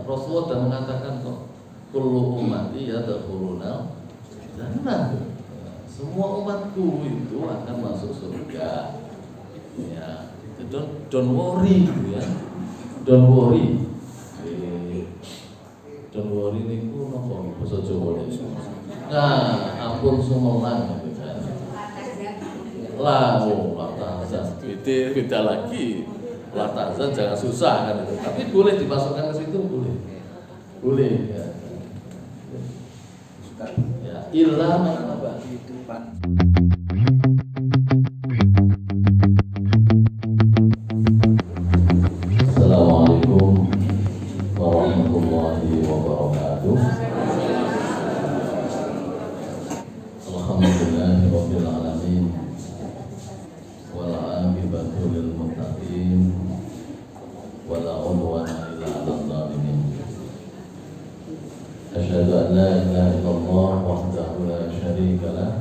Rasulullah sudah mengatakan kok kullu ummati yadkhuluna jannah. Semua umatku itu akan masuk surga. Ya, don't worry ya. Don't worry. Don't worry niku napa basa Jawa niku. Nah, ampun sumelang gitu kan. Latazan. Beda lagi. Latazan jangan susah kan itu. Tapi boleh dimasukkan ke situ boleh. Boleh ya. Ya, illa man apa? Assalamualaikum warahmatullahi wabarakatuh. Alhamdulillahirabbil alamin. Wal 'aqibatu lil muttaqin. Wala 'udwana illa 'alal zalimin. Asyhadu an la ilaha illallah wahdahu la syarika lah.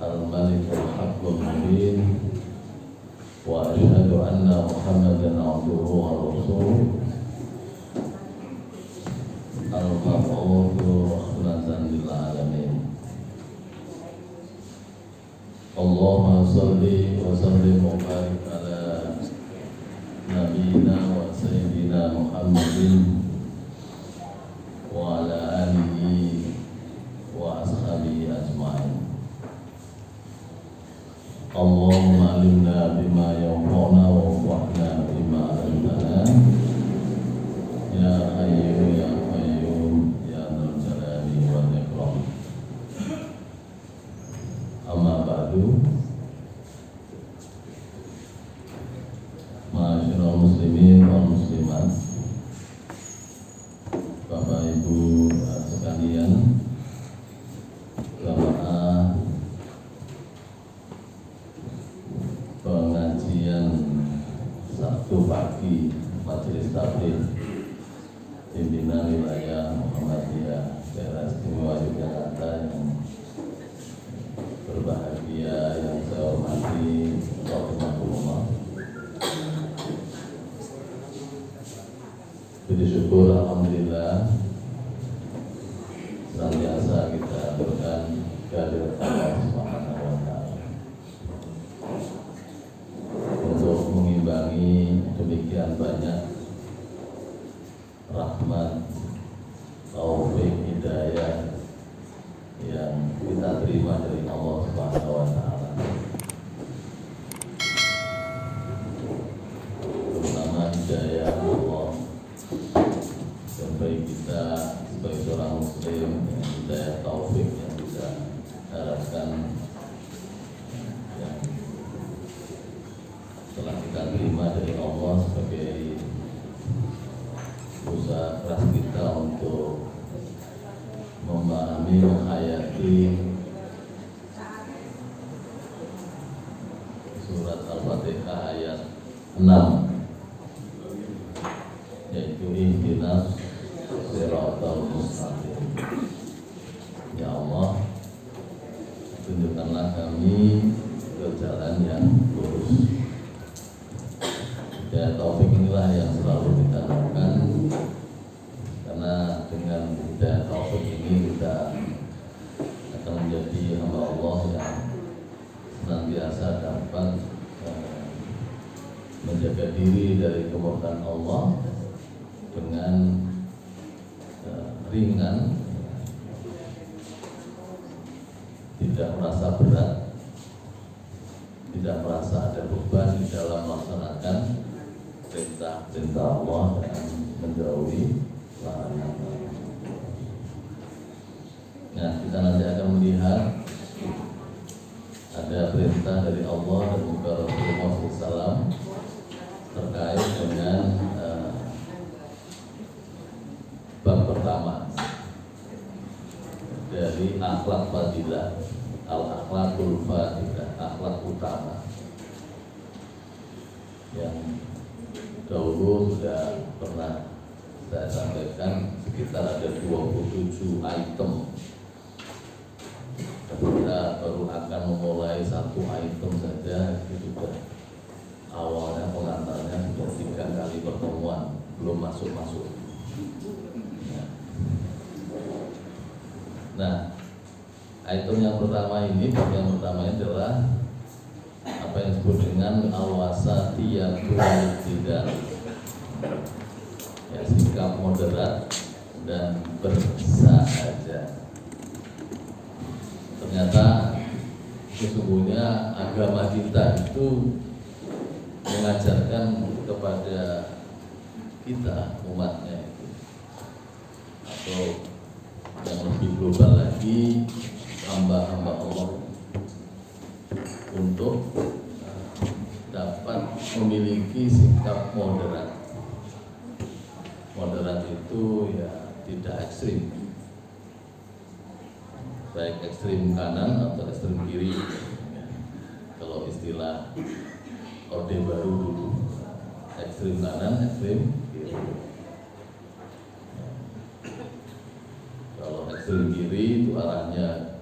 Al-Malikul Haqqul Mubin. Wa asyhadu anna Muhammadan 'abduhu wa rasuluh. Al-Mab'utsu rahmatan lil alamin. Allahumma shalli wa sallim wa barik ala nabiyyina wa sayyidina Muhammadin wa ala alihi wa ashabihi ajma'in. Allahumma alimna bima yanfa'una wa anfa'na bima 'allamtana. Ya Hayyu ya Qayyum ya Dzal Jalali wal Ikram. Amma ba'du. Ma'asyiral muslimin wal muslimat, Bapak Ibu sekalian, jamaah pengajian Sabtu pagi Majelis Tabligh pimpinan wilayah Muhammadiyah Daerah Istimewa Yogyakarta yang berbahagia, yang saya hormati, rahimahullah. Puji syukur alhamdulillah senantiasa kita berikan kehadirat Allah Subhanahu wa taala untuk mengimbangi demikian banyak rahmat, taufik, hidayah yang kita terima dari Allah Subhanahu wa taala. Terutama hidayah Allah sampai kita sebagai seorang muslim, hidayah taufik yang kita harapkan yang telah kita terima dari Allah sebagai usaha keras kita untuk memahami, menghayati surat Al-Fatihah ayat 6, yaitu ihdinas siratal mustaqim. Ya Allah, tunjukkanlah kami ke jalan yang lurus. Ya, taufik inilah yang selalu kita harapkan, karena dengan hidayah taufik ini kita akan menjadi hamba Allah yang senantiasa dapat menjaga diri dari kemurkaan Allah dengan ringan, tidak merasa berat, tidak merasa ada beban di dalam melaksanakan perintah Allah dan menjauhi larangan. Nah, kita nanti akan melihat ada perintah dari Allah dan juga Rasulullah SAW terkait dengan bab pertama dari akhlak fadilah, al-akhlakul fadilah, akhlak utama yang dahulu sudah pernah saya sampaikan, sekitar ada 27 item. Kita baru akan memulai satu item saja, itu sudah awalnya pengantarnya sudah 3 kali pertemuan, belum masuk-masuk. Nah, item yang pertama ini, bagian pertama adalah apa yang disebut dengan al-wasatiyyatul tidak, ya, sikap moderat dan bersahaja. Ternyata sesungguhnya agama kita itu mengajarkan kepada kita umatnya itu, atau yang lebih global lagi, hamba-hamba Allah, untuk dapat memiliki sikap moderat. Moderat itu ya tidak ekstrim, baik ekstrim kanan atau ekstrim kiri. Kalau istilah Orde Baru dulu, ekstrim kanan, ekstrim kiri. Kalau ekstrim kiri itu arahnya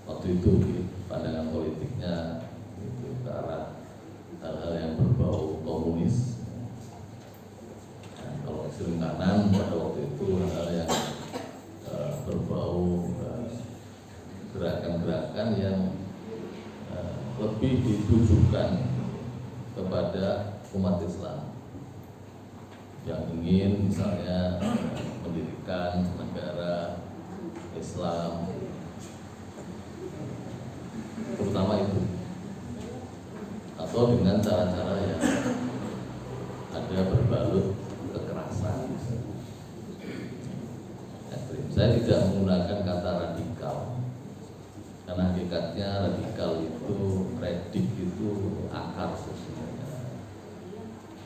waktu itu pandangan politiknya itu ke arah hal-hal yang berbau komunis. Nah, kalau ekstrim kanan pada waktu itu hal-hal yang berbau gerakan-gerakan yang lebih ditujukan kepada umat Islam yang ingin misalnya mendirikan negara Islam, terutama itu, atau dengan cara-cara yang ada berbalut kekerasan. Saya tidak menggunakan kata radikal, karena hakikatnya radikal itu, redik itu akar sebenarnya.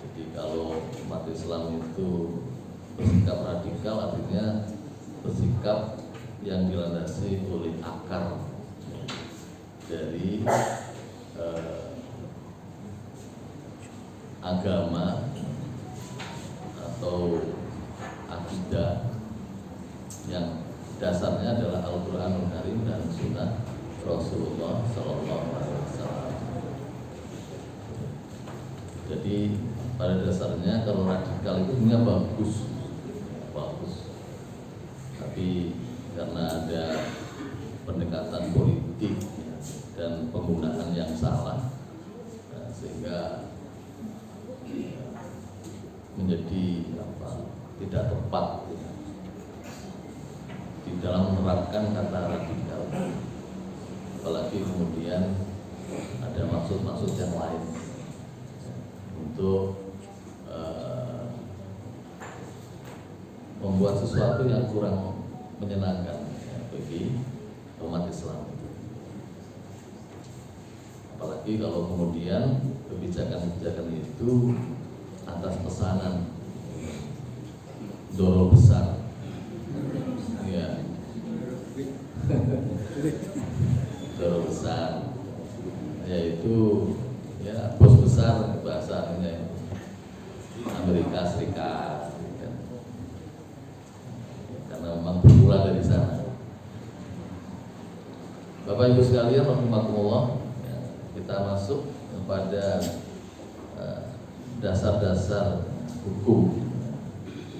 Jadi kalau umat Islam itu bersikap radikal, artinya bersikap yang dilandasi oleh akar dari agama atau akidah yang dasarnya adalah Al-Quranul Karim dan Sunnah Rasulullah Sallallahu Alaihi Wasallam. Jadi pada dasarnya kalau radikal itu sebenarnya bagus, tapi karena ada pendekatan politik dan penggunaan yang salah, sehingga menjadi tidak tepat di dalam menerapkan kata radikal. Apalagi kemudian ada maksud-maksud yang lain untuk membuat sesuatu yang kurang menyenangkan bagi umat Islam. Apalagi kalau kemudian kebijakan-kebijakan itu atas pesanan doro besar, ya, doro besar, yaitu ya bos besar bahasanya Amerika Serikat, karena memang bermula dari sana. Bapak Ibu sekalian, rahimakumullah, ya, kita masuk kepada dasar-dasar hukum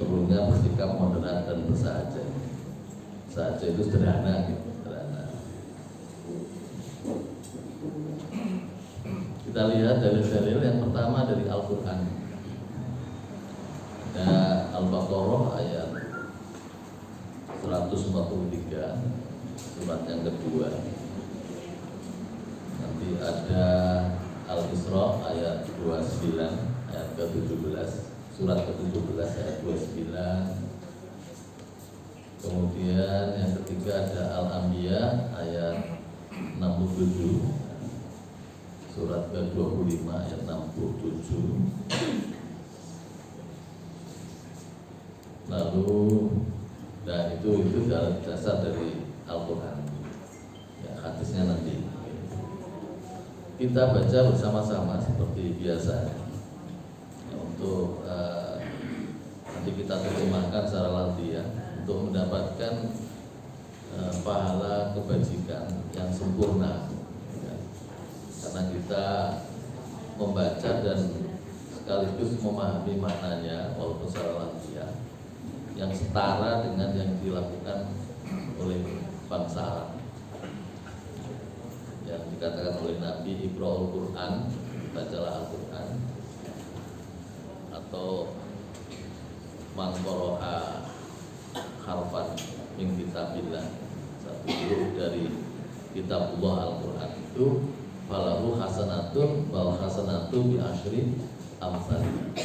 perlunya bersikap moderat dan bersahaja. Sahaja itu sederhana, gitu, sederhana. Kita lihat dalil-dalil yang pertama dari Al-Quran. Ada Al-Baqarah ayat 143, surat yang kedua. Nanti ada Al-Isra ayat 29, ayat ke-17, surat ke-17 ayat 29. Kemudian yang ketiga ada Al-Anbiya ayat 67, surat ke-25 ayat 67. Lalu itu dasar dari Al-Quran, ya, hadisnya nanti kita baca bersama-sama seperti biasa, ya, untuk nanti kita terjemahkan secara latihan untuk mendapatkan pahala kebajikan yang sempurna, ya. Karena kita membaca dan sekaligus memahami maknanya walaupun secara latihan, yang setara dengan yang dilakukan oleh bangsa Arab. Yang dikatakan oleh Nabi, Iqra'ul Quran, bacalah Al-Quran, atau man qara'a harfan min kitabillah, satu huruf dari kitabullah Al-Quran itu falahu hasanatun wal hasanatu bi asyri amsalih,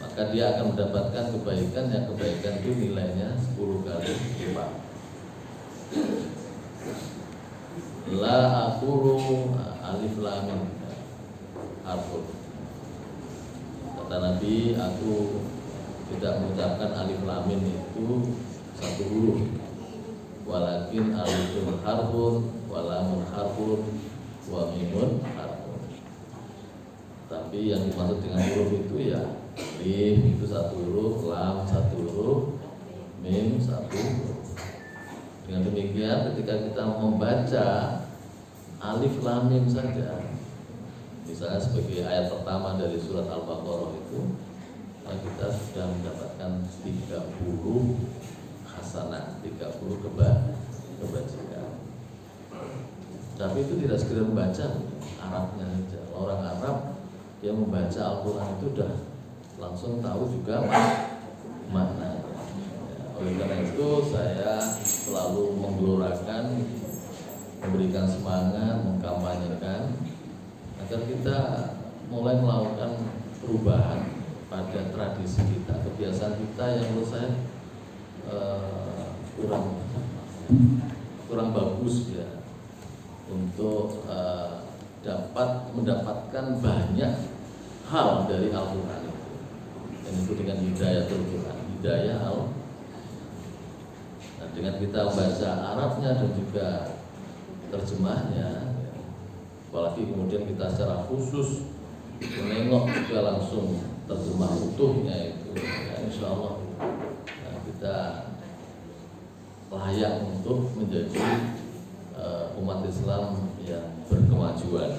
maka dia akan mendapatkan kebaikan, yang kebaikan itu nilainya 10 kali lipat. La aqulu alif lam mim harfun, kata Nabi, aku tidak mengucapkan alif lam mim itu satu huruf, walakin alifun harfun wa lamun harfun wa mimun harfun. Tapi yang dimaksud dengan huruf itu ya alif itu satu huruf, lam satu huruf, mim satu huruf. Dengan demikian ketika kita membaca alif lam mim saja, misalnya sebagai ayat pertama dari surat Al-Baqarah itu, kita sudah mendapatkan 30 hasanah, 30 kebajikan. Tapi itu tidak sekedar membaca Arabnya saja. Orang Arab yang membaca Al-Quran itu sudah langsung tahu juga maknanya. Oleh karena itu saya selalu menggelorakan, memberikan semangat, mengkampanyekan agar kita mulai melakukan perubahan pada tradisi kita, kebiasaan kita yang menurut saya kurang bagus ya, untuk dapat mendapatkan banyak hal dari Al-Quran itu, dan itu dengan hidayah Al-Quran, hidayah Al-Quran. Nah, dengan kita membaca Arabnya dan juga terjemahnya, apalagi kemudian kita secara khusus menengok juga langsung terjemah utuhnya itu, ya insya Allah kita layak untuk menjadi umat Islam yang berkemajuan.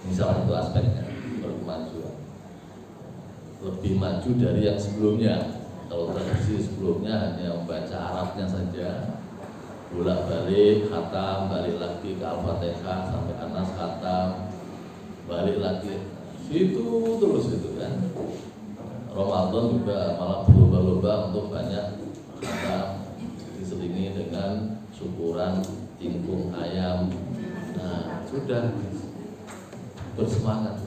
Ini salah satu aspeknya, berkemajuan, lebih maju dari yang sebelumnya. Kalau tradisi sebelumnya hanya membaca Arabnya saja, bolak-balik khatam, balik lagi ke Al-Fatihah sampai Anas khatam, balik lagi situ terus itu kan. Ramadan juga malah berlomba-lomba untuk banyak khatam, diselingi dengan syukuran ingkung ayam. Nah, sudah bersemangat.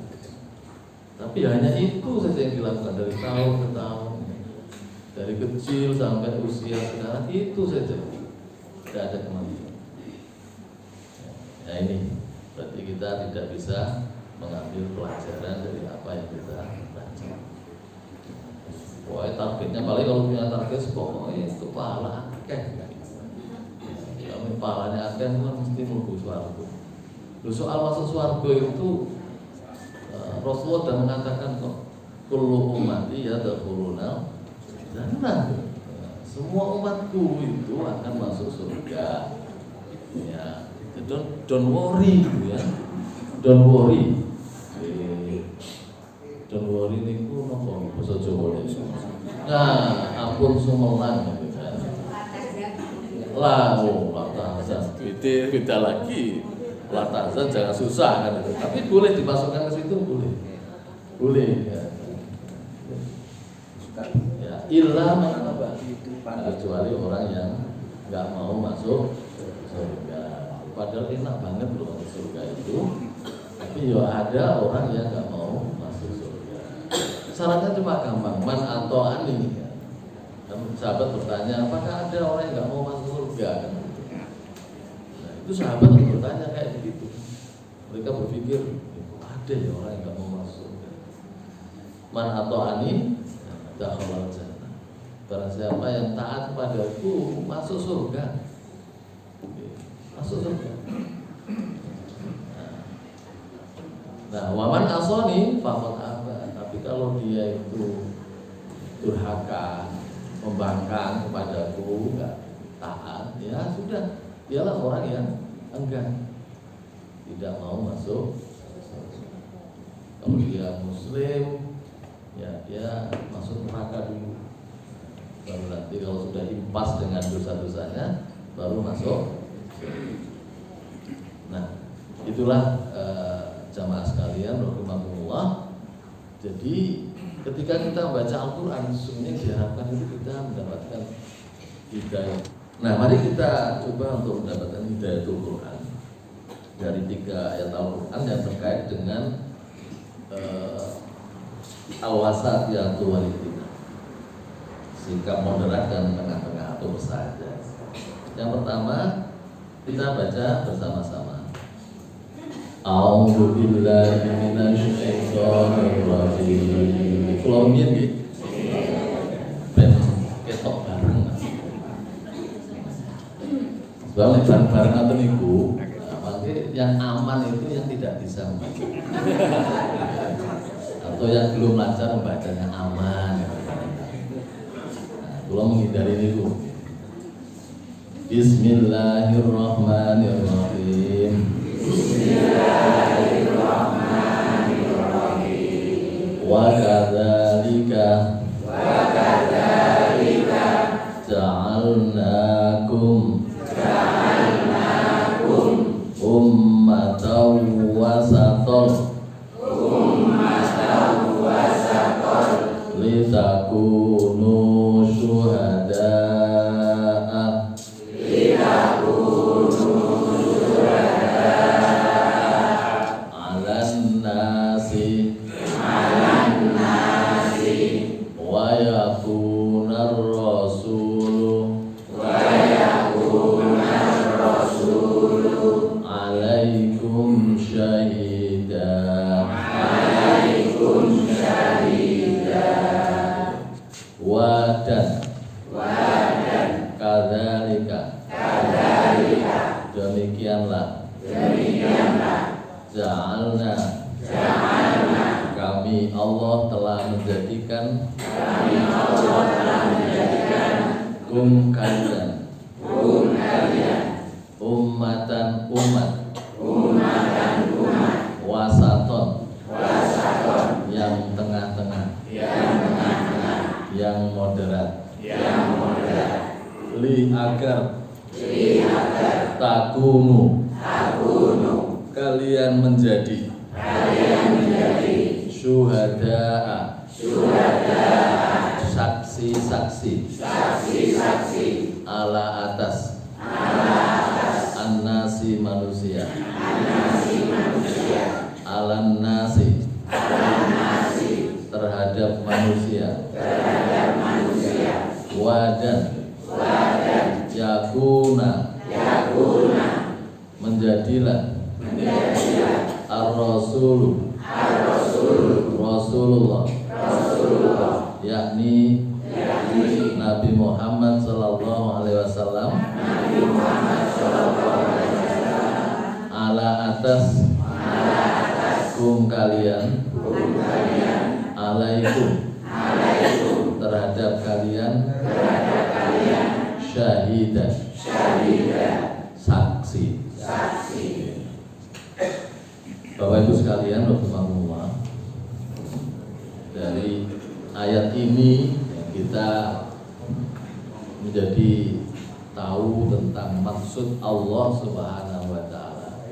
Tapi hanya itu saja yang dilakukan dari tahun ke tahun, dari kecil sampai usia sekarang, itu saja, tidak ada kemajuan. Nah ini berarti kita tidak bisa mengambil pelajaran dari apa yang kita baca. Pokoknya targetnya, paling kalau punya target pokoknya itu pahala akeh. Kalau pahalanya akeh itu kan mesti mlebu swarga. Soal masuk swarga itu Rasulullah sudah mengatakan kok, kullu ummati yadkhuluna jannah. Semua umatku itu akan masuk surga. Ya, don't worry gitu ya. Don't worry. Don't worry niku napa basa Jawa niku. Nah, ampun sumelang gitu kan. Latazan. Beda lagi. Latazan jangan susah kan itu. Tapi boleh dimasukkan ke situ, boleh. Boleh ya. Ya, illa apa? Kecuali orang yang nggak mau masuk surga. Padahal enak banget loh masuk surga itu. Tapi ya ada orang yang nggak mau masuk surga. Syaratnya cuma gampang, man atau ani. Sahabat bertanya, apakah ada orang yang nggak mau masuk surga? Nah, itu sahabat bertanya kayak begitu. Mereka berpikir ada ya orang yang nggak mau masuk surga. Man atau ani, dakhalal jannah. Barang siapa yang taat kepadaku masuk surga. Masuk surga. Nah, waman asoni faqad aba. Tapi kalau dia itu durhaka, membangkang kepadaku, enggak taat, ya sudah, dialah orang yang enggan, tidak mau masuk. Kalau dia muslim, ya Nanti kalau sudah impas dengan dosa-dosanya baru masuk. Nah, itulah jamaah sekalian rahimakumullah. Jadi ketika kita membaca Al-Quran, sesungguhnya diharapkan itu kita mendapatkan hidayah. Nah, mari kita coba untuk mendapatkan hidayatul Quran dari 3 ayat Al-Quran yang terkait dengan al-wasatiyatu wal-itina, sikap moderat dan tengah-tengah atau bersahaja. Yang pertama kita baca bersama-sama. A'udzu billahi minasy syaithanir rajim. Kalau nggih nggih. Ben ketok bareng. Sebab bareng atau niku, makanya yang aman itu yang tidak bisa membaca. Atau yang belum lancar membacanya aman. Nah, kalau menghindari niku. Bismillahirrahmanirrahim. Bismillahirrahmanirrahim. Wa kadzalika ja'alnakum ummatan wasatan litakunu syuhada'a 'alan nasi wa yakunar rasulu 'alaikum syahida. Wadan kadzalika demikianlah ja'alna kami Allah telah menjadikan kalian ummatan umat wasaton yang tengah-tengah yang moderat li agar takunu kalian menjadi syuhada'a saksi-saksi ala atas an-nasi manusia alan nasi terhadap manusia wadan yakuna menjadilah ar-rasulu Rasulullah yakni Nabi Muhammad sallallahu alaihi wasallam ala atas kalian alaikum terhadap kalian syahidah saksi. Bapak Ibu sekalian, rahimakumullah, dari ayat ini kita menjadi tahu tentang maksud Allah Subhanahu wa taala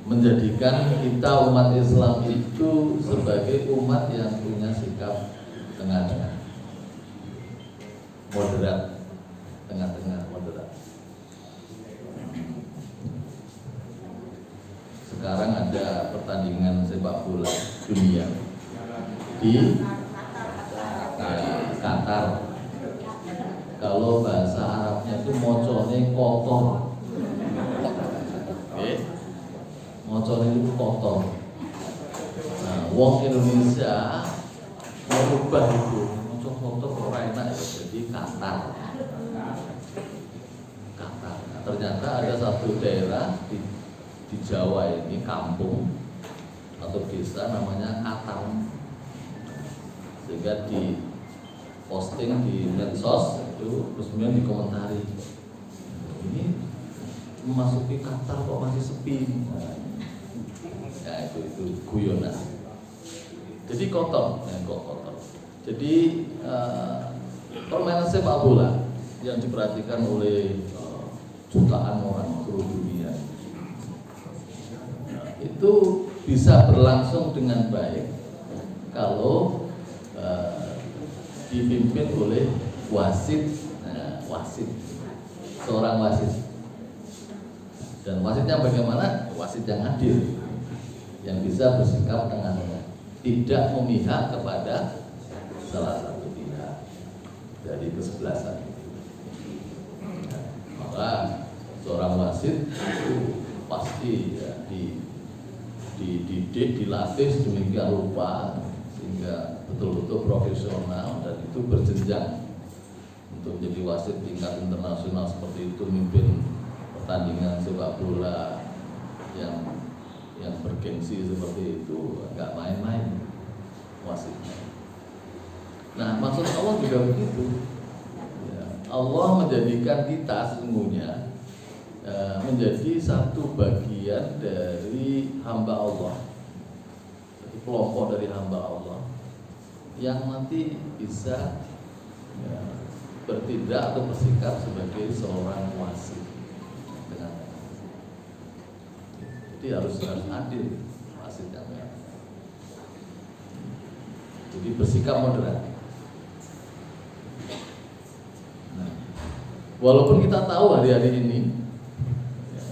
menjadikan kita umat Islam itu sebagai umat yang punya sikap tengah-tengah, moderat, tengah-tengah, moderat. Sekarang ada pertandingan sepak bola dunia di Qatar. Kalau bahasa Arabnya itu mocone kotor. Mocornya itu kotor. Nah, wong Indonesia merubah itu mocor kotor orang enak ya, jadi Qatar. Nah, ternyata ada satu daerah di Jawa ini, kampung atau desa namanya Qatar, sehingga di posting di medsos itu terus kemudian dikomentari, ini memasuki Qatar kok masih sepi. Ya itu guyonan. Jadi kotor, kok kotor. Jadi permainan sepak bola yang diperhatikan oleh jutaan orang seluruh dunia itu bisa berlangsung dengan baik kalau dipimpin oleh wasit, seorang wasit. Dan wasitnya bagaimana? Wasit yang adil, yang bisa bersikap tengah-tengah, tidak memihak kepada salah satu pihak dari kesebelasan. Maka seorang wasit itu pasti ya, dididik, dilatih sedemikian rupa sehingga betul-betul profesional dan itu berjenjang untuk jadi wasit tingkat internasional seperti itu, mimpin pertandingan sepak bola yang bergengsi seperti itu, nggak main-main wasitnya. Nah, maksud Allah juga begitu. Ya, Allah menjadikan kita sesungguhnya menjadi satu bagian dari hamba Allah, satu kelompok dari hamba Allah yang nanti bisa ya, bertindak atau bersikap sebagai seorang wasit. Jadi harus adil wasitnya. Jadi bersikap moderat. Nah, walaupun kita tahu hari-hari ini, ya,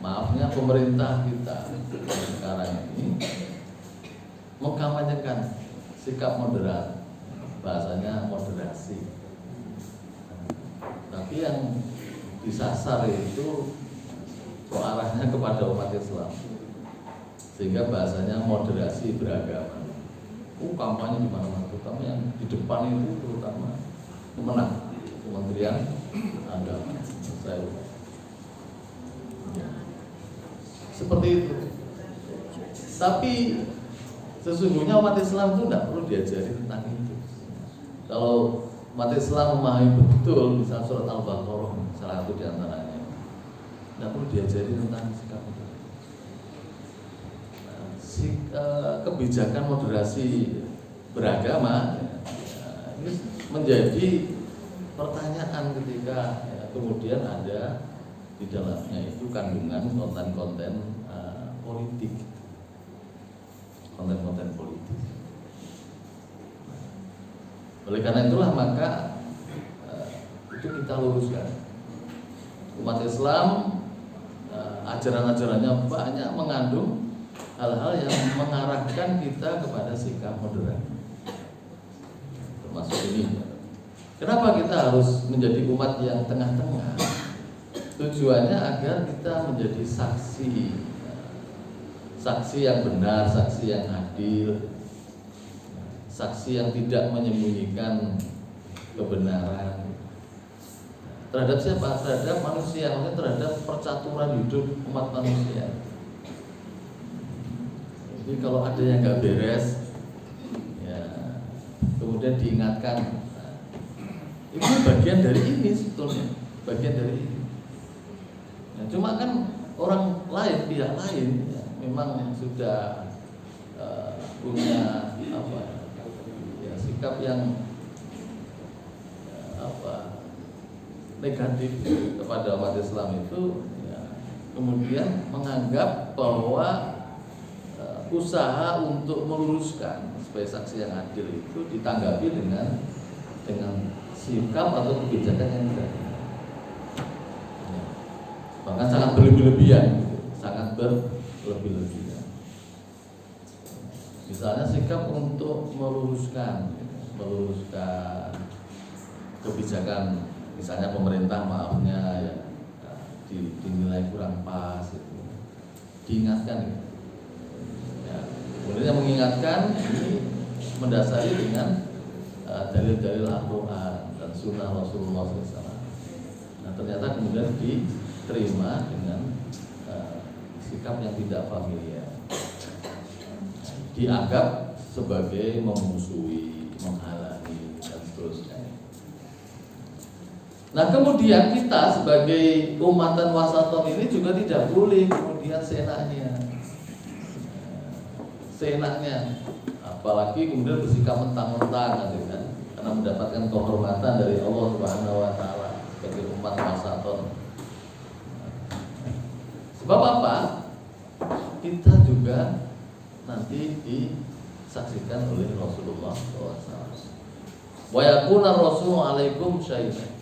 maafnya pemerintah kita sekarang ini mengkampanyekan sikap moderat, bahasanya moderasi. Tapi yang disasar itu arahnya kepada umat Islam, sehingga bahasanya moderasi beragama. Kampanye di mana-mana, terutama yang di depan itu terutama pemenang Kementerian Agama. Saya ya, seperti itu. Tapi sesungguhnya umat Islam itu tidak perlu diajari tentang itu. Kalau umat Islam memahami betul, misalnya surat Al-Baqarah salah satu di antaranya, tidak perlu diajari tentang sikap itu. Kebijakan moderasi beragama ini menjadi pertanyaan ketika kemudian ada di dalamnya itu kandungan konten-konten politik, konten-konten politik. Oleh karena itulah maka itu kita luruskan. Umat Islam ajaran-ajarannya banyak mengandung hal-hal yang mengarahkan kita kepada sikap moderat, termasuk ini. Kenapa kita harus menjadi umat yang tengah-tengah? Tujuannya agar kita menjadi saksi yang benar, saksi yang adil, saksi yang tidak menyembunyikan kebenaran. Terhadap siapa? Terhadap manusia, maksudnya terhadap percaturan hidup umat manusia. Jadi kalau ada yang nggak beres, ya kemudian diingatkan. Ini bagian dari ini sebetulnya, bagian dari ini. Ya, cuma kan orang lain, pihak lain, ya, memang sudah punya sikap yang negatif kepada umat Islam itu, ya, kemudian menganggap bahwa usaha untuk meluruskan supaya saksi yang adil itu ditanggapi dengan sikap atau kebijakan yang tidak, ya, bahkan sangat berlebih-lebihan, sangat berlebih-lebihan. Misalnya sikap untuk meluruskan kebijakan, misalnya pemerintah maafnya ya, dinilai kurang pas, itu diingatkan. Ya, kemudian mengingatkan ini mendasari dengan dalil-dalil Al-Quran dan Sunnah Rasulullah SAW. Nah, ternyata kemudian diterima dengan sikap yang tidak familiar, dianggap sebagai memusuhi, menghalangi dan seterusnya. Nah, kemudian kita sebagai umatan wasaton ini juga tidak boleh kemudian seenaknya apalagi kemudian bersikap mentang-mentang gitu kan, karena mendapatkan kehormatan dari Allah Subhanahu wa taala sebagai umat wasaton. Sebab apa? Kita juga nanti disaksikan oleh Rasulullah SAW. Wa yakuna Rasul alaikum syahidan.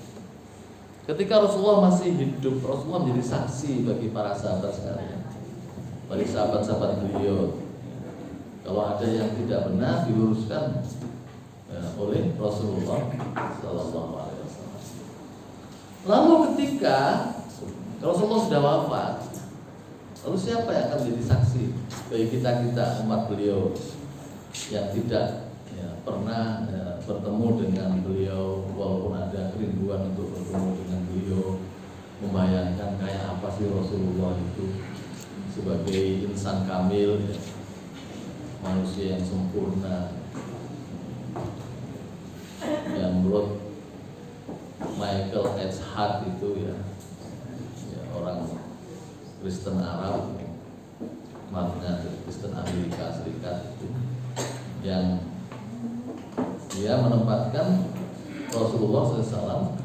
Ketika Rasulullah masih hidup, Rasulullah menjadi saksi bagi para sahabat sekalian, bagi sahabat-sahabat beliau. Kalau ada yang tidak benar diluruskan oleh Rasulullah Sallallahu Alaihi Wasallam. Lalu ketika Rasulullah sudah wafat, lalu siapa yang akan menjadi saksi bagi kita umat beliau yang tidak pernah bertemu dengan beliau, walaupun ada kerinduan untuk bertemu dengan beliau, membayangkan kayak apa sih Rasulullah itu sebagai insan kamil, manusia yang sempurna, yang menurut Michael H. Hart itu ya orang Kristen Arab, makna Kristen Amerika Serikat itu, yang dia menempatkan Rasulullah SAW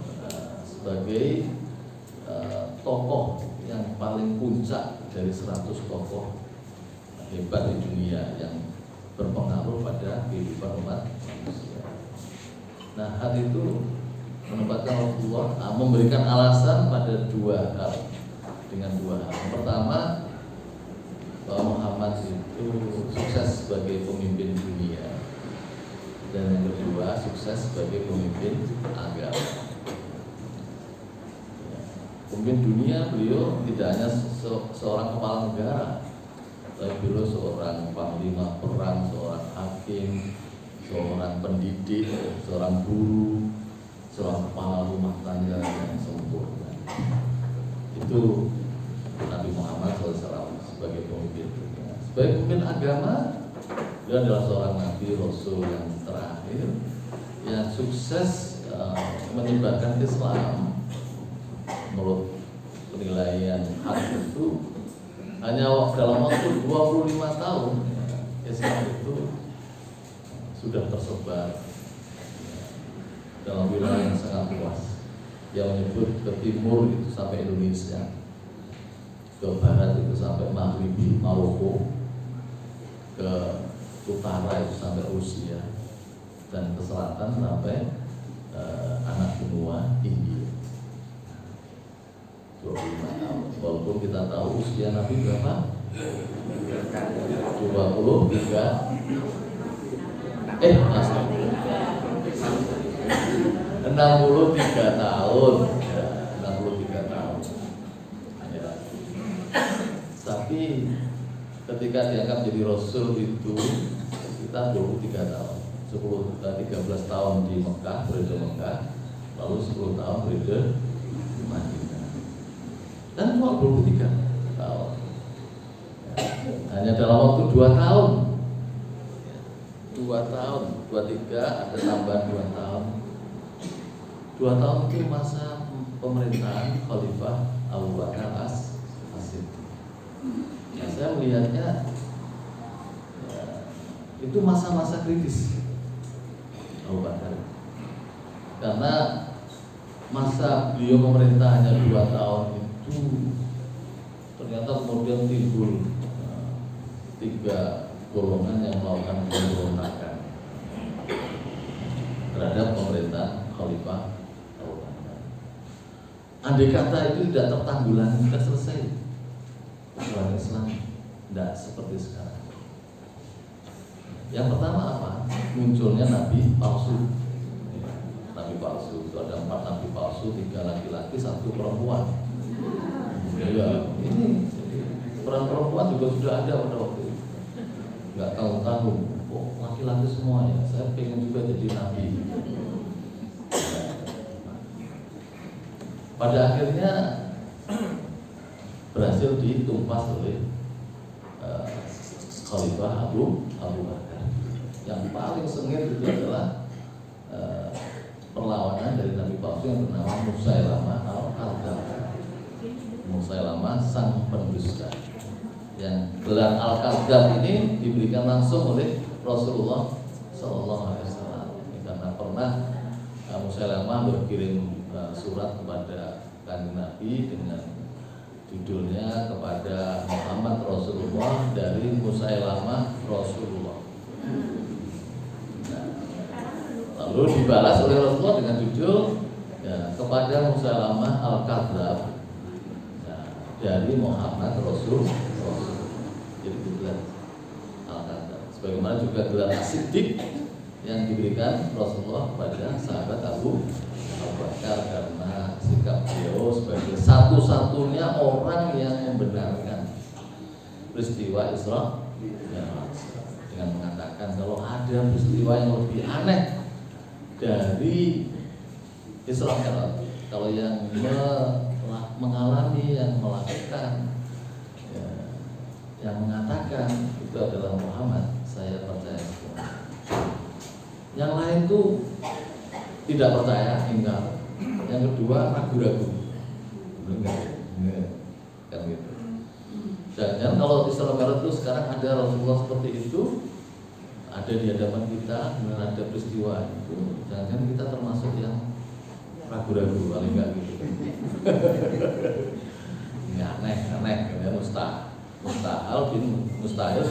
sebagai tokoh yang paling puncak dari 100 tokoh hebat di dunia yang berpengaruh pada kehidupan umat manusia. Nah, hal itu menempatkan Rasulullah memberikan alasan pada dua hal, dengan dua hal. Yang pertama, bahwa Muhammad itu sukses sebagai pemimpin dunia, dan yang kedua, sukses sebagai pemimpin agama. Pemimpin dunia, beliau tidak hanya seorang kepala negara, tapi beliau seorang panglima perang, seorang hakim, seorang pendidik, seorang guru, seorang kepala rumah tangga yang sempurna. Itu Nabi Muhammad SAW sebagai pemimpin dunia. Sebagai pemimpin agama, beliau adalah seorang Nabi Rasul yang terakhir yang sukses menyebarkan Islam. Menurut penilaian hak itu, hanya dalam waktu 25 tahun Islam itu sudah tersebar dalam wilayah yang sangat luas. Yang menyebut ke timur itu sampai Indonesia, ke barat itu sampai Maghribi, Maroko, ke utara itu sampai Rusia, dan ke selatan sampai anak benua India. 25 tahun. Walaupun kita tahu usia Nabi berapa? 63 63 tahun ya, 63 tahun ya. Tapi ketika diangkat jadi Rasul itu kita 23 tahun, 13 tahun di Mekah, periode Mekah, lalu 10 tahun periode di Madinah, dan cuma 23 tahun ya. Hanya dalam waktu 2 tahun, 2 tahun, 23 ada tambahan 2 tahun. 2 tahun itu masa pemerintahan Khalifah Abu Bakar As-Siddiq. Nah, saya melihatnya ya, itu masa-masa kritis Abu Bakar, karena masa beliau memerintah hanya 2 tahun itu ternyata kemudian timbul 3 golongan yang melakukan pemberontakan terhadap pemerintah Khalifah Abu Bakar. Andai kata itu tidak tertanggulangi, tidak selesai persoalan Islam, tidak seperti sekarang. Yang pertama apa? Munculnya nabi palsu. Nabi palsu itu ada 4 nabi palsu, 3 laki-laki, 1 perempuan. Ya, ini peran perempuan juga sudah ada pada waktu itu. Nggak tahu-tahu, kok laki-laki semua ya. Saya pengen juga jadi nabi. Pada akhirnya berhasil ditumpas oleh Khalifah Abu Bakar. Yang paling sengit itu adalah perlawanan dari nabi palsu yang bernama Musailamah al-Kadzdzab. Musailamah sang pendusta. Yang gelar al-Kadzdzab ini diberikan langsung oleh Rasulullah Sallallahu Alaihi Wasallam. Karena pernah Musailamah berkirim surat kepada Kanjeng Nabi dengan judulnya kepada Muhammad Rasulullah dari Musailamah Rasulullah. Nah, lalu dibalas oleh Rasulullah dengan judul kepada Musailamah Al-Kadzdzab dari Muhammad Rasulullah. Jadi gelar Al-Kadzdzab. Sebagaimana juga gelar As-Siddiq yang diberikan Rasulullah kepada sahabat Abu Bakar karena sikap beliau sebagai satu-satunya orang yang membenarkan peristiwa Isra Mi'raj dengan mengatakan kalau ada peristiwa yang lebih aneh dari Isra Mi'raj, kalau yang mengalami, yang melakukan, yang mengatakan itu adalah Muhammad, saya percaya semua. Yang lain tuh tidak percaya, enggak. Yang kedua ragu-ragu, enggak, kan gitu. Jangan kalau Isra Mi'raj itu sekarang ada Rasulullah seperti itu, ada di hadapan kita, kemudian ada peristiwa itu, jangan kita termasuk yang ragu-ragu, paling enggak gitu. Ini aneh, ya mustahil bin mustahil.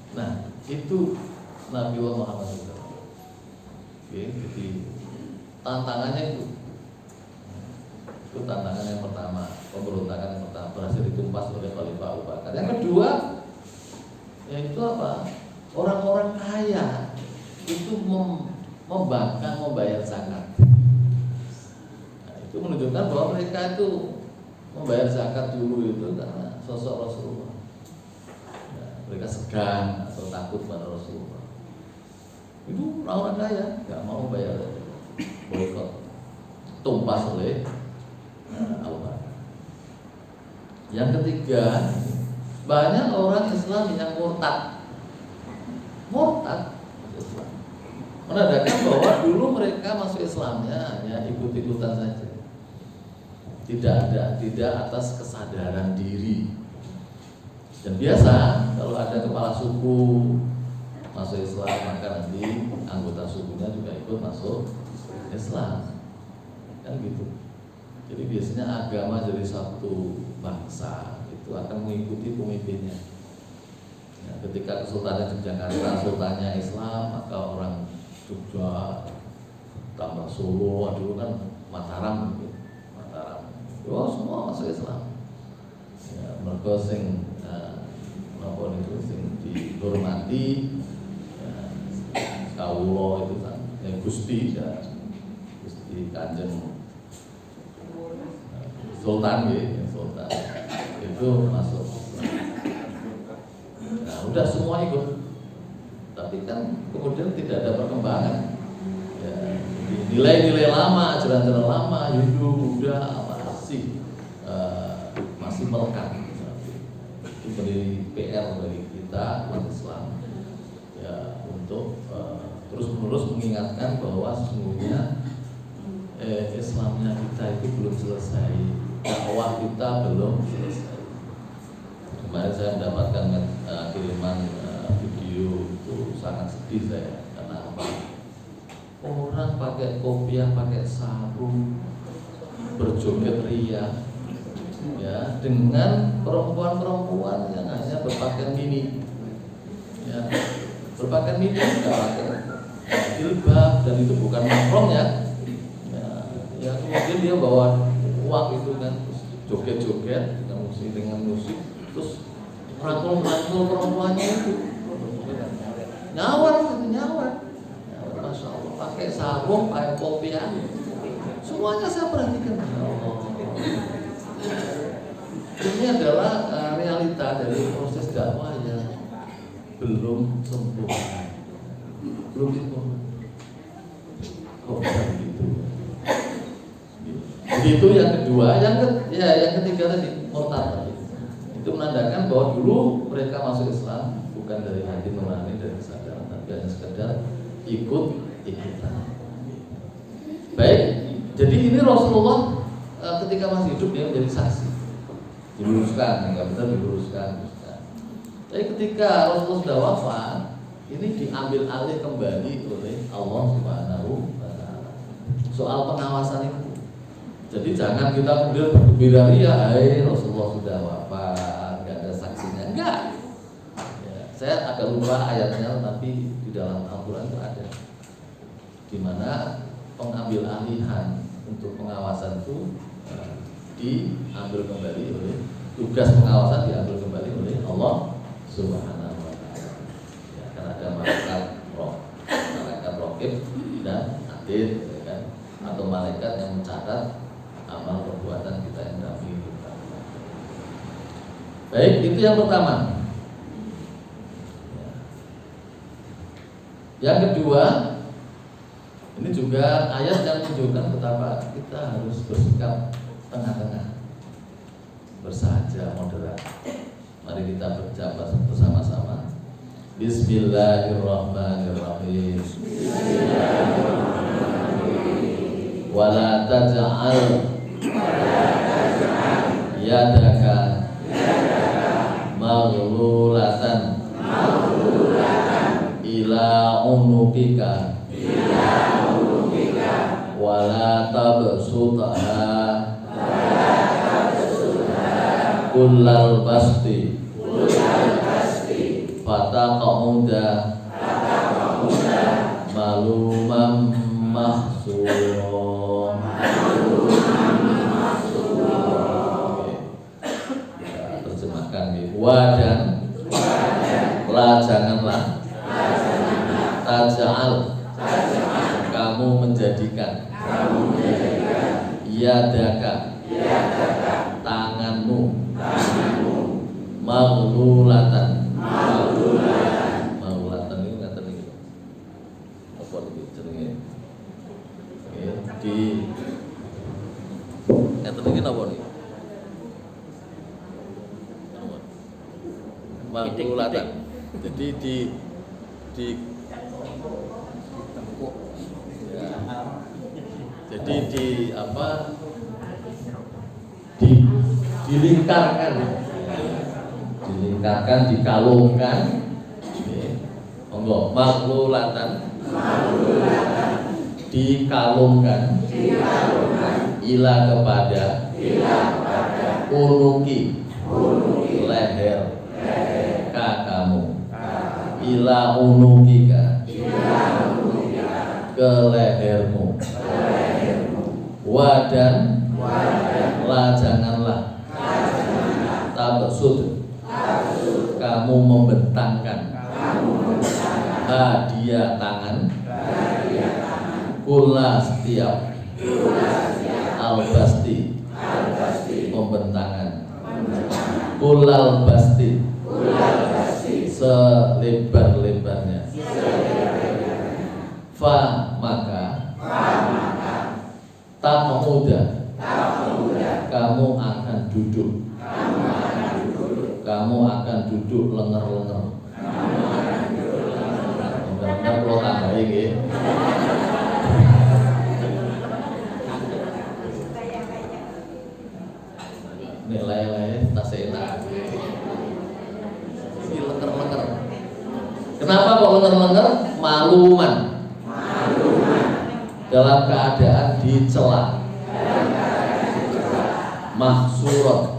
Nah, itu Nabi Muhammad SAW. Oke, jadi tantangannya itu tantangan yang pertama, pemberontakan yang pertama berhasil ditumpas oleh Khalifah Abu Bakar. Yang kedua, yaitu apa? Orang-orang kaya itu membangkang membayar zakat. Nah, itu menunjukkan bahwa mereka itu membayar zakat dulu itu karena sosok Rasulullah. Mereka segan atau takut pada Rasulullah. Itu orang kaya nggak mau bayar, boikot, tumpas oleh Abu Bakar. Yang ketiga, banyak orang Islam yang murtad Islam, menandakan bahwa dulu mereka masuk Islamnya hanya ikut-ikutan saja, tidak atas kesadaran diri. Dan biasa kalau ada kepala suku masuk Islam, maka nanti anggota sukunya juga ikut masuk Islam, kan gitu. Jadi biasanya agama jadi satu bangsa itu akan mengikuti pemimpinnya. Ya, ketika Kesultanan Yogyakarta sultannya Islam, maka orang Jogja tambah Solo, dulu kan Mataram, semua masuk Islam. Ya, mereka sing maupun itu sing dihormati, kawula itu kan yang Gusti Kanjeng Sultan Sultan itu masuk. Nah, udah semua ikut, tapi kan kemudian tidak ada perkembangan. Ya, nilai-nilai lama, ajaran-ajaran lama, Hindu, Buddha masih melekat. Itu menjadi PR bagi kita umat Islam, ya, untuk terus-menerus mengingatkan bahwa sesungguhnya Islamnya kita itu belum selesai, dakwah kita belum selesai. Kemarin saya mendapatkan kiriman video itu sangat sedih saya, karena apa? Orang pakai kopiah, pakai sarung, berjoget ria, ya, dengan perempuan-perempuan yang hanya berpakaian mini, ya, berpakaian mini, tidak pakai jilbab, dan itu bukan mahramnya. Ya, kemudian dia bawa uang itu kan, terus joget-joget dengan musik, terus merangkul perempuannya itu, nyawar, masya Allah, pakai sarung, pakai kopiah, semuanya saya perhatikan. Ini adalah realita dari proses dakwah yang belum sempurna, Kok begitu? Begitu yang kedua, yang ketiga tadi murtad tadi. Itu menandakan bahwa dulu mereka masuk Islam bukan dari hati nurani, dari kesadaran, tapi hanya sekedar ikut-ikutan. Baik, jadi ini Rasulullah ketika masih hidup dia menjadi saksi, diluruskan, enggak benar diluruskan. Tapi ketika Rasulullah sudah wafat, ini diambil alih kembali oleh Allah Subhanahu wa Ta'ala. Soal pengawasan itu. Jadi jangan kita kemudian bergembira, ya Rasulullah sudah wafat, nggak ada saksinya. Enggak. Ya, saya agak lupa ayatnya, tapi di dalam Al-Quran itu ada, di mana pengambil alihan untuk pengawasan itu diambil kembali oleh, tugas pengawasan diambil kembali oleh Allah Subhanahu wa Ta'ala. Ya, karena ada malaikat raqib dan atid, ya kan? Atau malaikat yang mencatat amal perbuatan kita yang dalam hidup. Baik, itu yang pertama. Yang kedua, ini juga ayat yang menunjukkan betapa kita harus bersikap tengah-tengah, bersahaja, moderat. Mari kita berjabat bersama-sama. Bismillahirrahmanirrahim. Wala taj'al yadaka maghlulatan ila unukika wala tabsutha kullal basti fataqauda malumam mahsura. Terjemahkan nih. Wadan la janganlah taj'al kamu menjadikan yadaka tanganmu maghlulatan ini ngaten iki apa iki jenenge di ngaten iki napa niki maghlulatan jadi di jadi dilingkarkan, dikalungkan. Monggo, maghlulatan dikalungkan ila kepada unuki leher kamu ila unukika ke lehermu wadan la janganlah tabsut kamu membentangkan hadiah tangan kula setiap albasti pembentangan kulal basti selebar-lebarnya fa maka tamuda kamu akan duduk lenger-lenger kalau tambahin nggih nilai-nilai tas enak ini lenger-lenger. Kenapa kok lenger-lenger? Maluman dalam keadaan dicela, mahsurat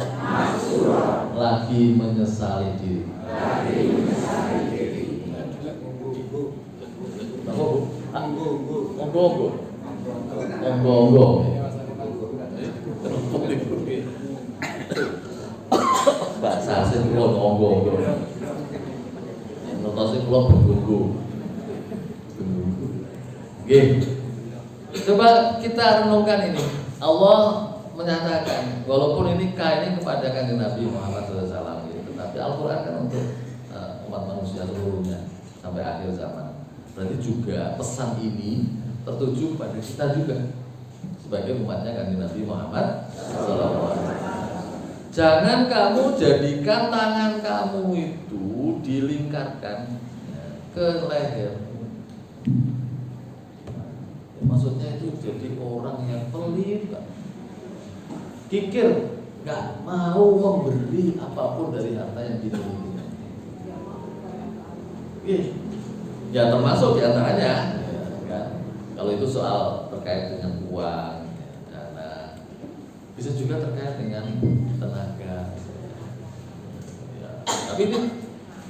lagi menyesali diri. Onggo. Bahasa asing kula onggo. Notasi kula benggo. Nggih. Coba kita renungkan ini. Allah menyatakan, walaupun ini kepada kanjeng Nabi Muhammad SAW, tetapi Al-Quran kan untuk umat manusia seluruhnya sampai akhir zaman. Berarti juga pesan ini tertuju pada kita juga sebagai umatnya kanjeng Nabi Muhammad SAW. Jangan kamu jadikan tangan kamu itu dilingkarkan ke lehermu. Maksudnya itu jadi orang yang pelit, kikir, nggak mau memberi apapun dari harta yang dimiliki. Ya termasuk diantaranya ya, kan? Kalau itu soal terkait dengan uang, dana, bisa juga terkait dengan tenaga. Ya, tapi ini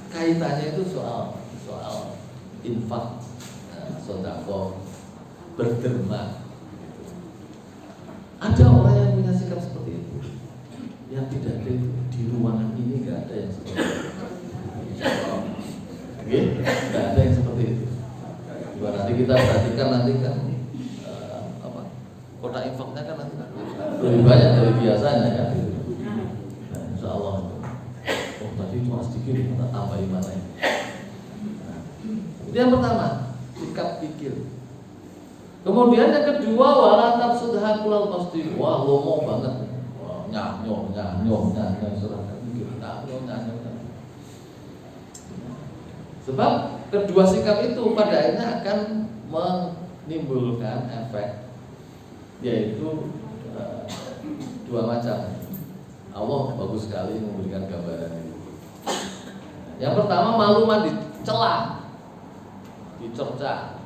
kaitannya itu soal infak, sedekah, berderma. Ada orang yang punya sikap seperti itu, yang tidak ada di ruangan ini, nggak ada yang seperti itu. Nggak ada yang seperti itu. Coba nanti kita perhatikan nanti kan kotak infaknya kan nanti lebih banyak dari biasanya kan. Nah, insya Allah. Oh tadi cuma sedikit, kita tambahin mana ini. Itu yang pertama, sikap pikir. Kemudian yang kedua, wala tafsudha kulal pasti. Wah lomo banget. Wah, nyanyo surat pikir. Nyanyo. Sebab kedua sikap itu pada akhirnya akan menimbulkan efek, yaitu dua macam. Allah bagus sekali memberikan gambaran itu. Yang pertama, makluman dicela, dicerca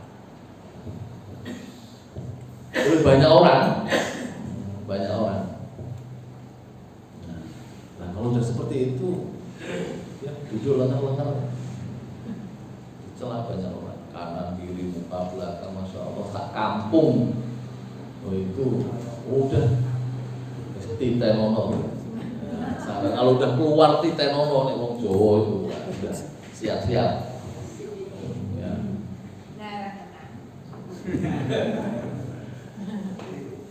oleh banyak orang. Nah kalau sudah seperti itu, ya duduk lengar-lengar, celah banyak orang, kanan kiri muka belakang, masya Allah, tak kampung. Oh itu udah titenono. Sampai kalau udah keluar titenono nih wong Jawa itu udah siap-siap. Ya.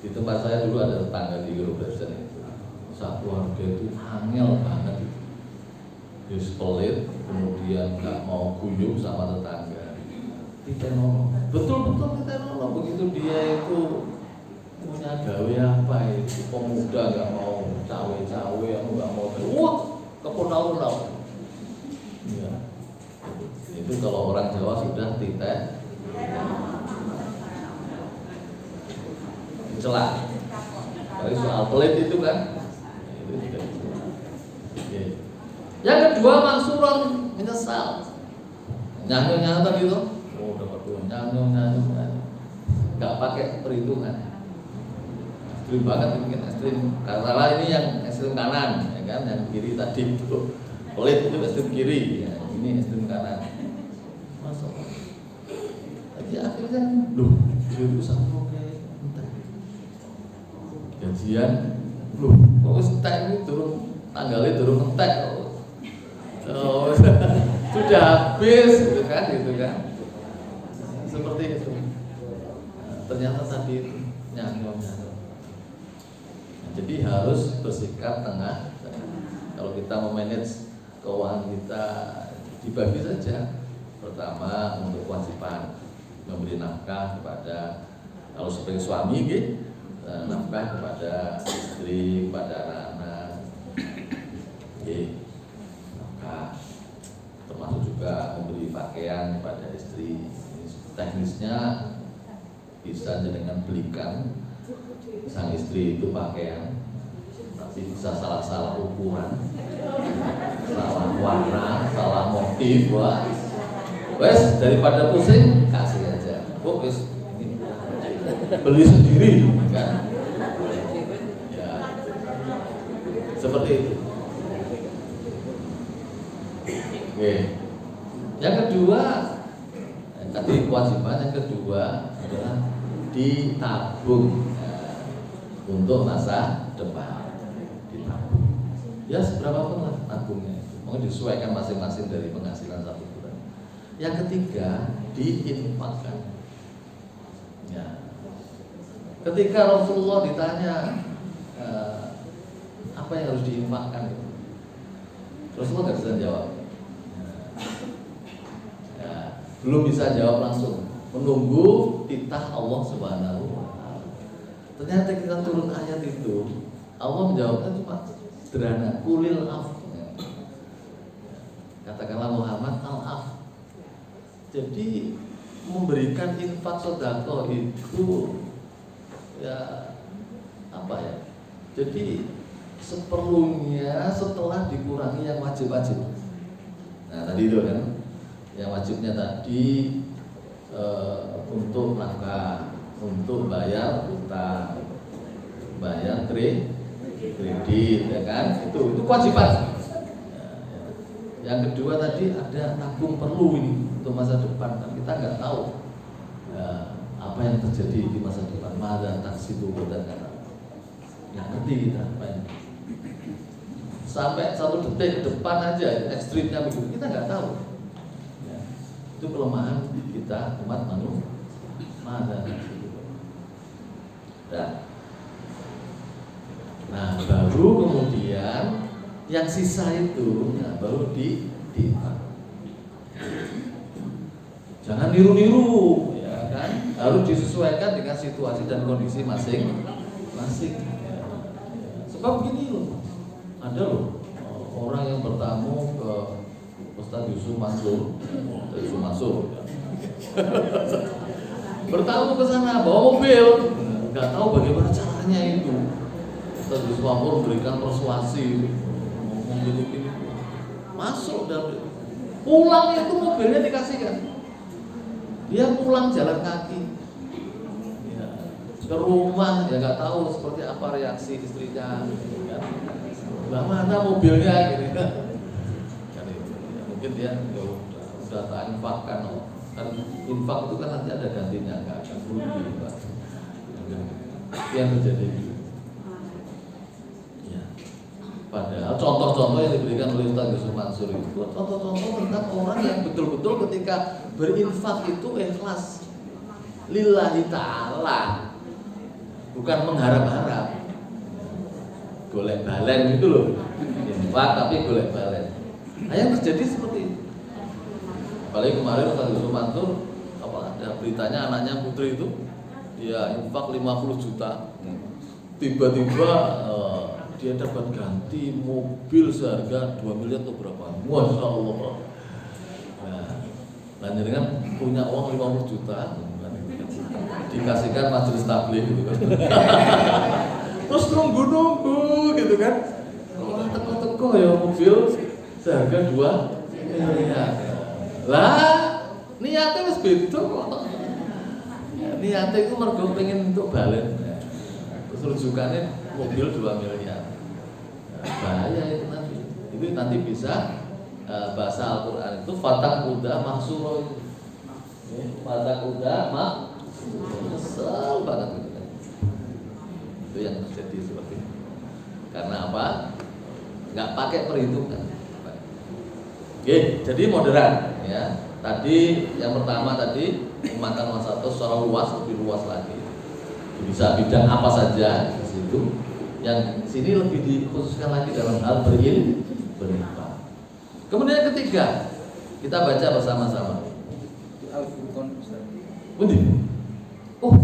Di tempat saya dulu ada tetangga di Gerobasan itu, satu keluarga itu angel banget itu. Dia pelit, kemudian nggak mau guyup sama tetangga. Titenono, betul-betul titenono. Begitu dia itu punya gawe apa itu, pemuda nggak mau cawe-cawe, nggak mau wah kepunau-punau. Ya. Itu kalau orang Jawa sudah titen, celah. Dari soal pelit itu kan, itu juga. Yang kedua, maksuron, menyesal. Nyanyi tadi itu, oh dapat dua, nyanyi, nggak pakai perhitungan. Ekstrim banget mungkin ekstrim. Karena ini yang ekstrim kanan, ya kan, yang kiri tadi itu pelit itu ekstrim kiri, ya, ini ekstrim kanan. Masuk. Jadi akhirnya, loh, dia itu sama kayak entah. Gajian, loh, kok entek ini turun tanggalnya turun entek. Oh, sudah habis gitu kan, seperti itu. Ternyata tadi itu nyanyi. Jadi harus bersikap tengah. Kalau kita memanage keuangan kita, dibagi saja. Pertama untuk kewajiban memberi nafkah kepada, kalau sebagai suami gitu, nafkah kepada istri, kepada anak-anak. Termasuk juga memberi pakaian kepada istri. Teknisnya bisa dengan belikan sang istri itu pakaian, tapi bisa salah ukuran, salah warna, salah motif. Wah, wes daripada pusing kasih aja. Wes beli sendiri kan? Ya, seperti itu. Oke. Yang kedua, tadi kewajiban. Yang kedua adalah ditabung untuk masa depan. Ditabung. Ya seberapa pun lah tabungnya. Mungkin disesuaikan masing-masing dari penghasilan satu bulan. Yang ketiga, diinfakkan. Ya. Ketika Rasulullah ditanya apa yang harus diinfakkan, Rasulullah nggak bisa jawab. Belum bisa jawab langsung, menunggu titah Allah Subhanahu wa Ta'ala. Ternyata kita turun ayat itu, Allah menjawabnya cuma sederhana, kulil af. Katakanlah Muhammad al-af. Jadi memberikan infak sedekah itu ya apa ya? Jadi seperlunya setelah dikurangi yang wajib-wajib. Nah tadi itu kan. Yang wajibnya tadi untuk nafkah, untuk bayar utang, bayar kredit, ya kan? Itu kewajiban. Yang kedua tadi ada tabung perlu ini untuk masa depan, kan kita nggak tahu apa yang terjadi di masa depan. Mada taksi itu dan kata nggak ngerti kita apa ini. Sampai 1 detik ke depan aja ekstrimnya begitu, kita nggak tahu. Ya, itu kelemahan kita umat manusia. Mada taksi itu. Nah, baru kemudian yang sisa itu ya, baru diinfak. Jangan niru-niru, ya kan? Harus disesuaikan dengan situasi dan kondisi masing-masing. Ya. Sebab begini loh, ada loh orang yang bertamu ke Ustaz Yusuf Mansur, ya. Bertamu ke sana bawa mobil, nggak tahu bagaimana caranya itu. Ustaz Yusuf Mansur memberikan persuasi. Gini. Masuk dan pulang itu mobilnya dikasihkan, dia pulang jalan kaki ya, ke rumah ya nggak tahu seperti apa reaksi istrinya ya. Mana mobilnya gitu kan itu ya, mungkin dia ya udah tak infakkan kan infak itu kan nanti ada gantinya nggak akan rugi Pak. Yang terjadi padahal contoh-contoh yang diberikan oleh Ustaz Yusuf Mansur itu contoh-contoh tentang orang yang betul-betul ketika berinfak itu ikhlas lillahi ta'ala, bukan mengharap-harap golek balen gitu loh, infak tapi golek balen. Nah yang terjadi seperti itu. Apalagi kemarin Ustaz Yusuf Mansur ada beritanya anaknya putri itu dia infak 50 juta, tiba-tiba dia dapat ganti mobil seharga 2 miliar atau berapa? Masya Allah. Nah, dengan punya uang 50 juta, dikasihkan majelis tabligh gitu kan. Terus nunggu gitu kan. Orang teko-teko ya mobil seharga 2 miliar. Lah, niatnya wis beda kok. Niatnya itu mergo pengen untuk balen. Terus rujukannya mobil 2 miliar. Bahaya itu nanti bisa bahasa Al-Quran itu fatak udah maksuro itu fatak udah kesel banget gitu kan. Itu yang terjadi seperti itu. Karena apa? Nggak pakai perhitungan. Oke, jadi moderat ya. Tadi yang pertama tadi memakan wasatah secara luas, lebih luas lagi. Bisa bidang apa saja di situ. Yang sini lebih dikhususkan lagi dalam hal berinfak. Kemudian yang ketiga, kita baca bersama-sama. Al-Furqan. Oh,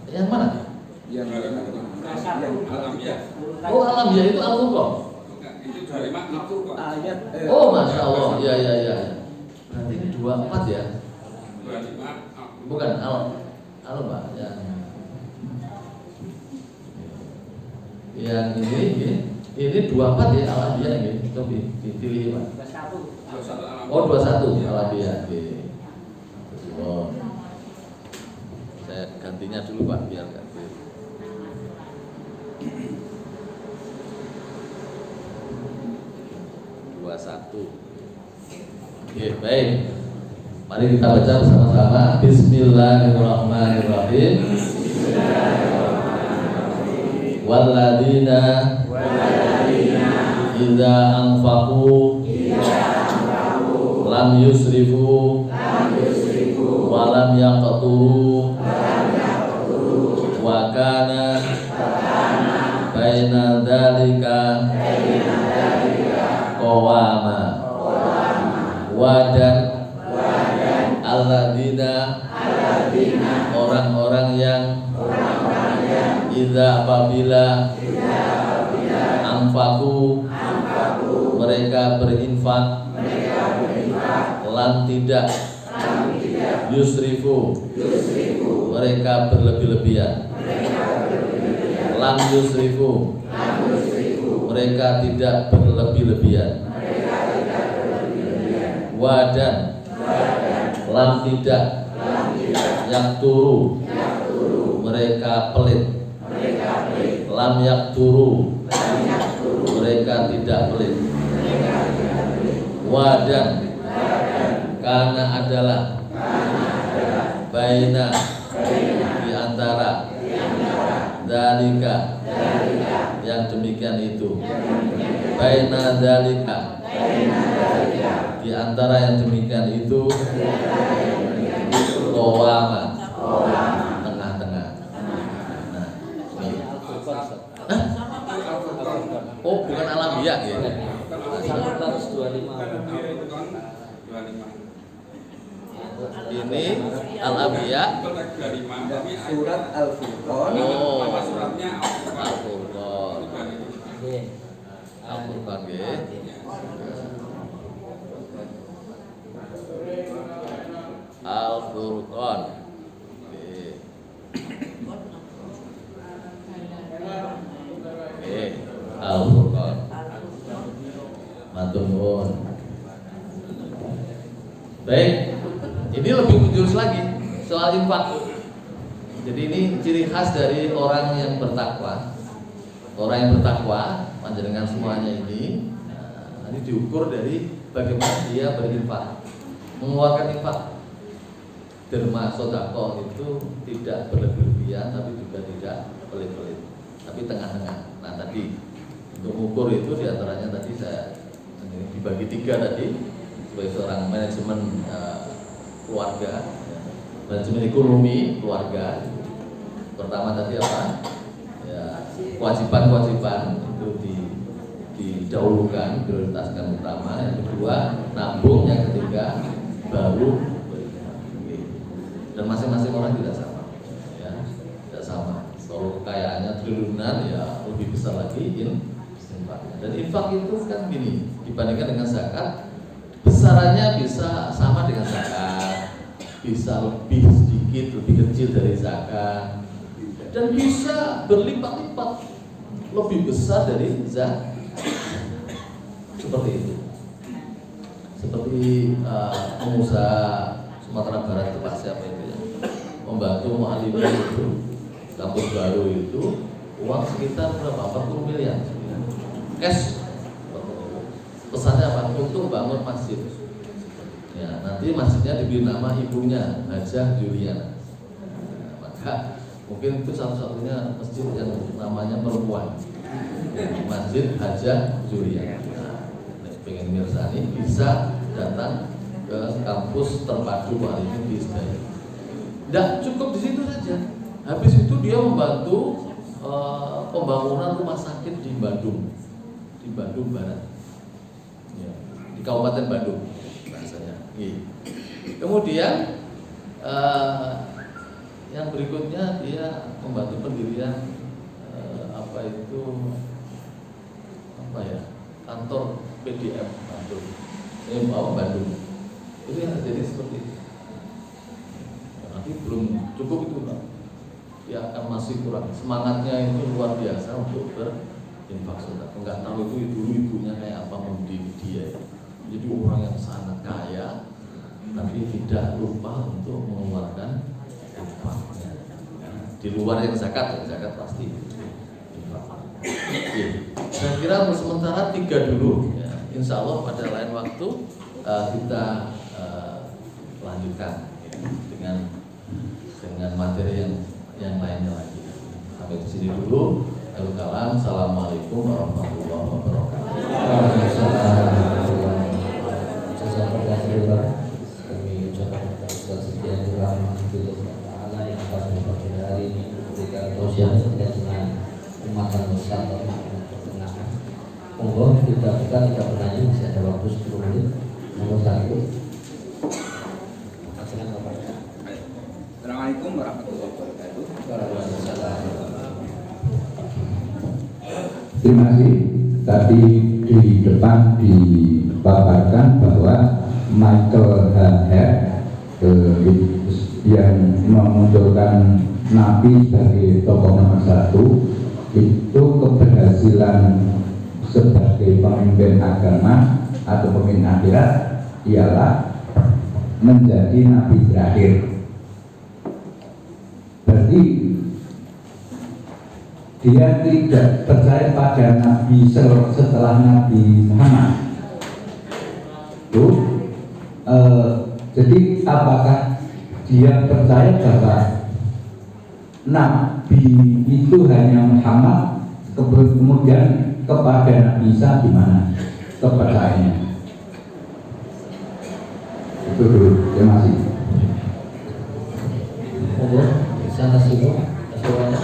yang mana? Yang Alamiah. Oh, Alamiah itu Al-Furqan. Itu 25 ayat. Oh, Masya Allah. Ya. Berarti ini 24 ya? 25. Bukan Mbak ya. Yang ini 24 ya Alamiah ini. Coba dipilih Pak. 21. Oh 21 Alamiah. Oke. Oh. Saya gantinya dulu Pak biar ganti. Oke, baik. Mari kita baca bersama-sama. Bismillahirrahmanirrahim. Walladzina idza anfaqu lam yusrifu wa lam yaqtu wa kana baina dzalika qawama wadan alladzina orang-orang yang idza apabila anfaqu mereka berinfak lam tidak yusrifu mereka berlebih-lebihan lam yusrifu mereka tidak berlebih-lebihan Wadan. Lam tidak. Yang turu. Mereka pelit. Lam yak turu. Mereka tidak pelit. Wadan. Karena adalah. Baina. Di antara. Dalika. Yang demikian itu. Baina dalika. Di antara yang demikian itu. Qawama. Tengah-tengah. Nah, ini. Hah? Oh, bukan alamiah ya. 125. Ini alamiah. Surat Al-Furqan. Oh, Nama suratnya Al-Furqan. Al-Furqan nggih. Al-Furqan. Nggih. Nggih, Al-Furqan. Matur nuwun. Baik, ini lebih menjurus lagi soal infak. Jadi ini ciri khas dari orang yang bertakwa. Orang yang bertakwa, panjenengan semuanya ini, nah, ini diukur dari bagaimana dia berinfak, mengeluarkan infak. Derma sodako itu tidak berlebihan, tapi juga tidak pelit-pelit, tapi tengah-tengah. Nah tadi untuk mengukur itu diantaranya tadi saya dibagi 3 tadi sebagai seorang manajemen keluarga, manajemen ekonomi keluarga. Pertama tadi apa? Ya, kewajiban-kewajiban itu didahulukan, prioritaskan utama. Yang kedua nabung, yang ketiga baru. Dan masing-masing orang tidak sama, ya, tidak sama. Kalau kekayaannya triliunan, ya lebih besar lagi infaknya. Dan infak itu kan gini, dibandingkan dengan zakat, besarannya bisa sama dengan zakat, bisa lebih sedikit, lebih kecil dari zakat, dan bisa berlipat-lipat lebih besar dari zakat. Seperti itu. Seperti pengusaha Sumatera Barat itu Pak siapa itu ya, membantu Mu'alimah itu kampus baru itu uang sekitar berapa? 40 miliar cash. Pesannya apa? Untuk bangun masjid. Ya, nanti masjidnya diberi nama ibunya Hajah Juliana. Nah, maka mungkin itu satu-satunya masjid yang namanya perempuan, Masjid Hajah Juliana. Nah, pengen mirsani bisa datang ke kampus terpadu Mu'alimah di Sedayu. Tidak cukup di situ saja. Habis itu dia membantu pembangunan rumah sakit di Bandung Barat, ya, di Kabupaten Bandung rasanya. Kemudian yang berikutnya dia membantu pendirian kantor PDM Bandung. Ini Bandung. Itu yang terjadi seperti itu. Nanti belum cukup itu, Pak. Ya akan masih kurang. Semangatnya itu luar biasa untuk berinfak sedekah. Enggak tahu itu dulu ibunya kayak apa mendidik dia. Jadi orang yang sangat kaya, tapi tidak lupa untuk mengeluarkan infaknya. Di luar yang zakat pasti infak. Saya kira untuk sementara 3 dulu. Ya. Insya Allah pada lain waktu kita lanjutkan ya, dengan materi yang lainnya lagi. Sampai di sini dulu. Assalamualaikum warahmatullahi wabarakatuh. Kami ucapkan sekian Taala yang pada hari ini memberikan tausiah dengan umat besar pertengahan. Monggo tidak bertanya, masih ada waktu 10 menit. Nomor 1. Assalamualaikum warahmatullahi wabarakatuh. Terima kasih. Tadi di depan dipaparkan bahwa Michael Hanhead yang memunculkan Nabi sebagai tokoh nomor 1 itu keberhasilan sebagai pemimpin agama atau pemimpin akhirat ialah menjadi nabi terakhir. Berarti dia tidak percaya pada nabi setelah Nabi Muhammad. Jadi apakah dia percaya bahwa nabi itu hanya Muhammad, kemudian kepada Nabi Isa gimana kepercayaannya? Itu dulu, terima kasih. Sana sibuk, soalnya.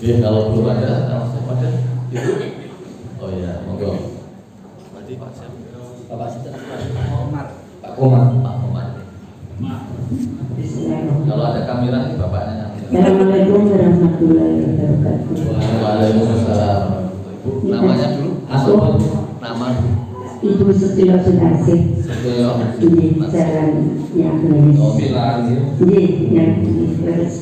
Iya, kalau belum ada, langsung ada. Itu. Oh iya, monggo. Berarti Pak siapa? Bapak Sita. Pak Komar. Pak Komar. Kalau ada kamera nih bapaknya. Assalamualaikum warahmatullahi wabarakatuh. Waalaikumsalam. Bu, namanya dulu. Aku Nama Ibu Sutio Sunasih. Sutio. Ini jalan yang tulis. Oh, bilang ya. Ini yang tulis.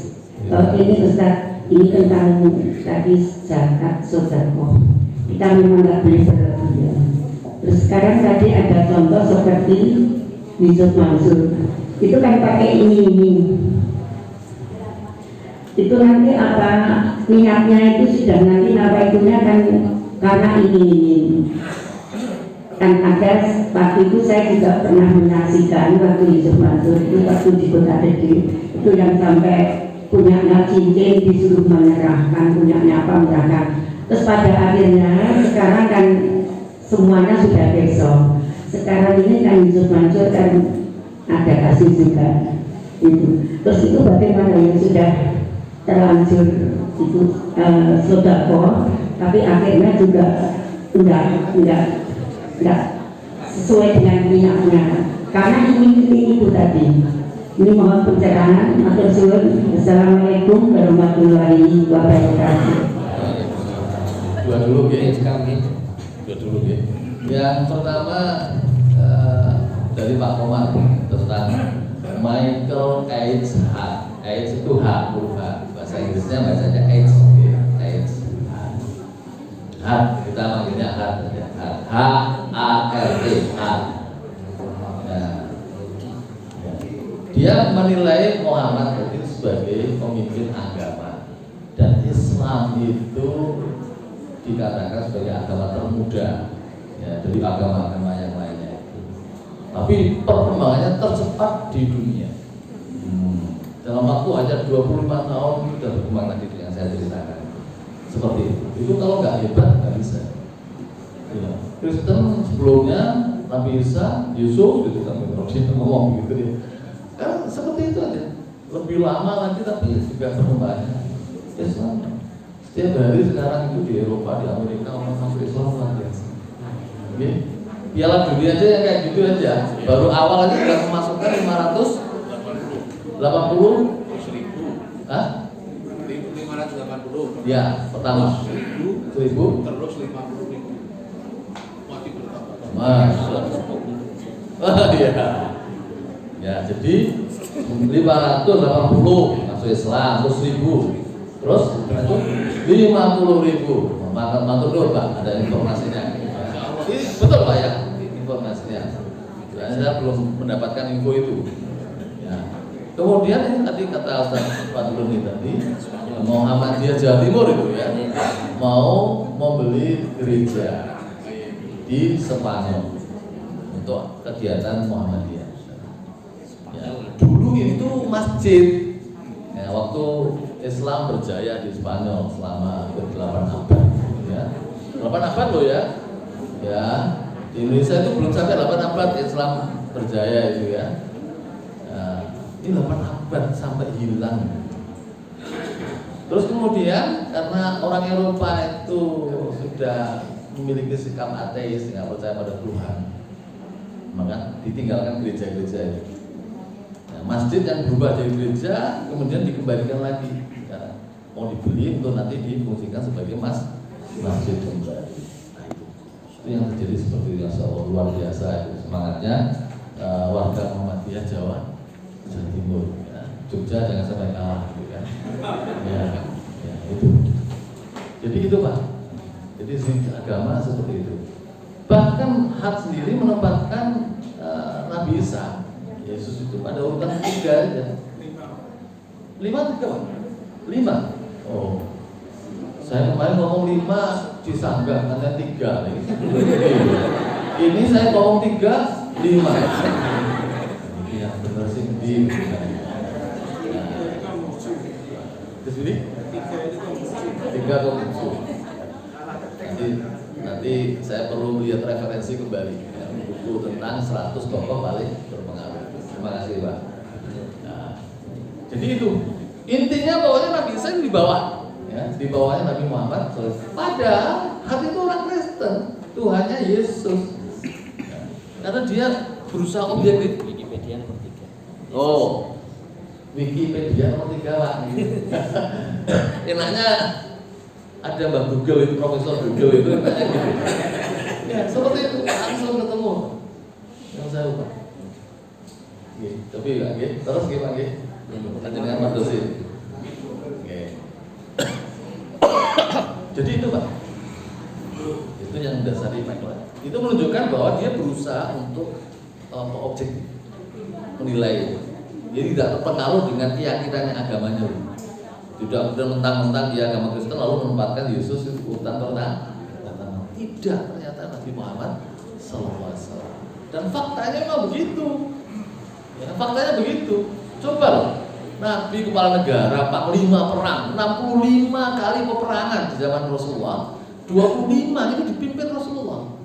Oh, ini Ustaz, ini tentang tadi zakat sodako. Kita memang nggak boleh berlebihan. Terus sekarang tadi ada contoh seperti Yusuf Mansur. Itu kan pakai ini. Itu nanti apa minatnya itu sudah nanti nawaitunya kan karena ini. Kan ada waktu itu saya juga pernah menyaksikan waktu Yusuf Mansur itu waktu di Kota Gede itu yang sampai punyanya cincin disuruh menyerahkan, punyanya apa menyerahkan. Terus pada akhirnya sekarang kan semuanya sudah besok. Sekarang ini kan Yusuf Mansur kan ada kasih juga itu. Terus itu bagaimana yang sudah terlanjur itu sodako, tapi akhirnya juga enggak sesuai dengan minatnya karena ini itu tadi. Ini mohon pencerahan. Matur suwun. Assalamualaikum warahmatullahi wabarakatuh. Dua dulu ya. Yang pertama dari Pak Komar tentang Michael H. H itu H, bahasa Inggrisnya bacanya H. H, kita manggilnya H saja. H-A-R-T. Dia menilai Muhammad itu sebagai pemimpin agama dan Islam itu dikatakan sebagai agama termuda ya, dari agama-agama yang lainnya. Tapi perkembangannya tercepat di dunia. Dalam waktu hanya 25 tahun sudah berkembang lagi yang saya ceritakan. Seperti itu. Itu kalau nggak hebat nggak bisa. Ya. Kristen sebelumnya Nabi Isa, Yusuf gitu kan ngomong gitu ya. Kan seperti itu aja. Lebih lama lagi tapi juga perkembangannya Islam. Setiap hari sekarang itu di Eropa, di Amerika orang masuk Islam luar biasa. Oke. Piala dunia aja yang kayak gitu aja. Baru awal aja sudah memasukkan 580 Hah? 580. Ya, pertama 1000 Terus 50.000. Masih bertambah. Masya Allah. Ya. Ya, jadi 580 masuk Islam, terus 1000. Terus itu 50.000. Mantul dulu Pak, ada informasinya. Betul Pak ya, informasinya. Saya belum mendapatkan info itu. Ya. Kemudian ini tadi kata Ustaz Fadlun tadi, Muhammadiyah Jawa Timur itu ya, mau membeli gereja di Spanyol untuk kegiatan Muhammadiyah. Ya, dulu itu masjid. Ya, waktu Islam berjaya di Spanyol selama 8 abad, ya. 8 abad loh ya. Ya, di Indonesia itu belum sampai 8 abad Islam berjaya itu ya. Ini 8 abad sampai hilang. Terus kemudian karena orang Eropa itu sudah memiliki sikap ateis, nggak percaya pada Tuhan, maka ditinggalkan gereja-gereja itu. Nah, masjid yang berubah dari gereja kemudian dikembalikan lagi, ya, mau dibeli untuk nanti difungsikan sebagai masjid kembali. Nah, itu yang terjadi seperti itu. Masya Allah, luar biasa itu semangatnya warga Muhammadiyah Jawa Timur, ya. Jogja jangan sampai kalah, gitu kan? Ya, itu. Jadi itu Pak. Jadi agama seperti itu. Bahkan Had sendiri menempatkan Nabi Isa, Yesus itu pada urutan 3 aja. 5 5. Oh, saya kemarin ngomong 5 Cisanggah, katanya 3. Ini saya ngomong 3, 5. Ini yang benar sih di. Ke sini? 3 kok. Nanti saya perlu lihat referensi kembali ya, buku tentang 100 tokoh paling berpengaruh. Terima kasih Pak. Nah, jadi itu intinya pokoknya Nabi Isa di bawah, ya, di bawahnya Nabi Muhammad. Padahal hati itu orang Kristen, Tuhannya Yesus. Ya, karena dia berusaha objektif. Wikipedia nomor 3. Oh, Wikipedia nomor 3 Pak. Enaknya ada Mbak Google itu, Profesor Google itu enaknya gitu. Ya, seperti itu langsung ketemu. Yang saya lupa. Tapi ya, terus gimana Kita dengan madosin. Jadi itu Pak. Itu yang dasari Michael. Itu menunjukkan bahwa dia berusaha untuk objektif menilai. Jadi tidak terpengaruh dengan keyakinannya agamanya. Tidak kemudian mentang-mentang dia agama Kristen lalu menempatkan Yesus itu urutan pertama. Tidak, ternyata Nabi Muhammad SAW. Dan faktanya memang begitu. Ya, faktanya begitu. Coba loh, Nabi kepala negara, panglima perang, 65 kali peperangan di zaman Rasulullah. 25 itu dipimpin Rasulullah.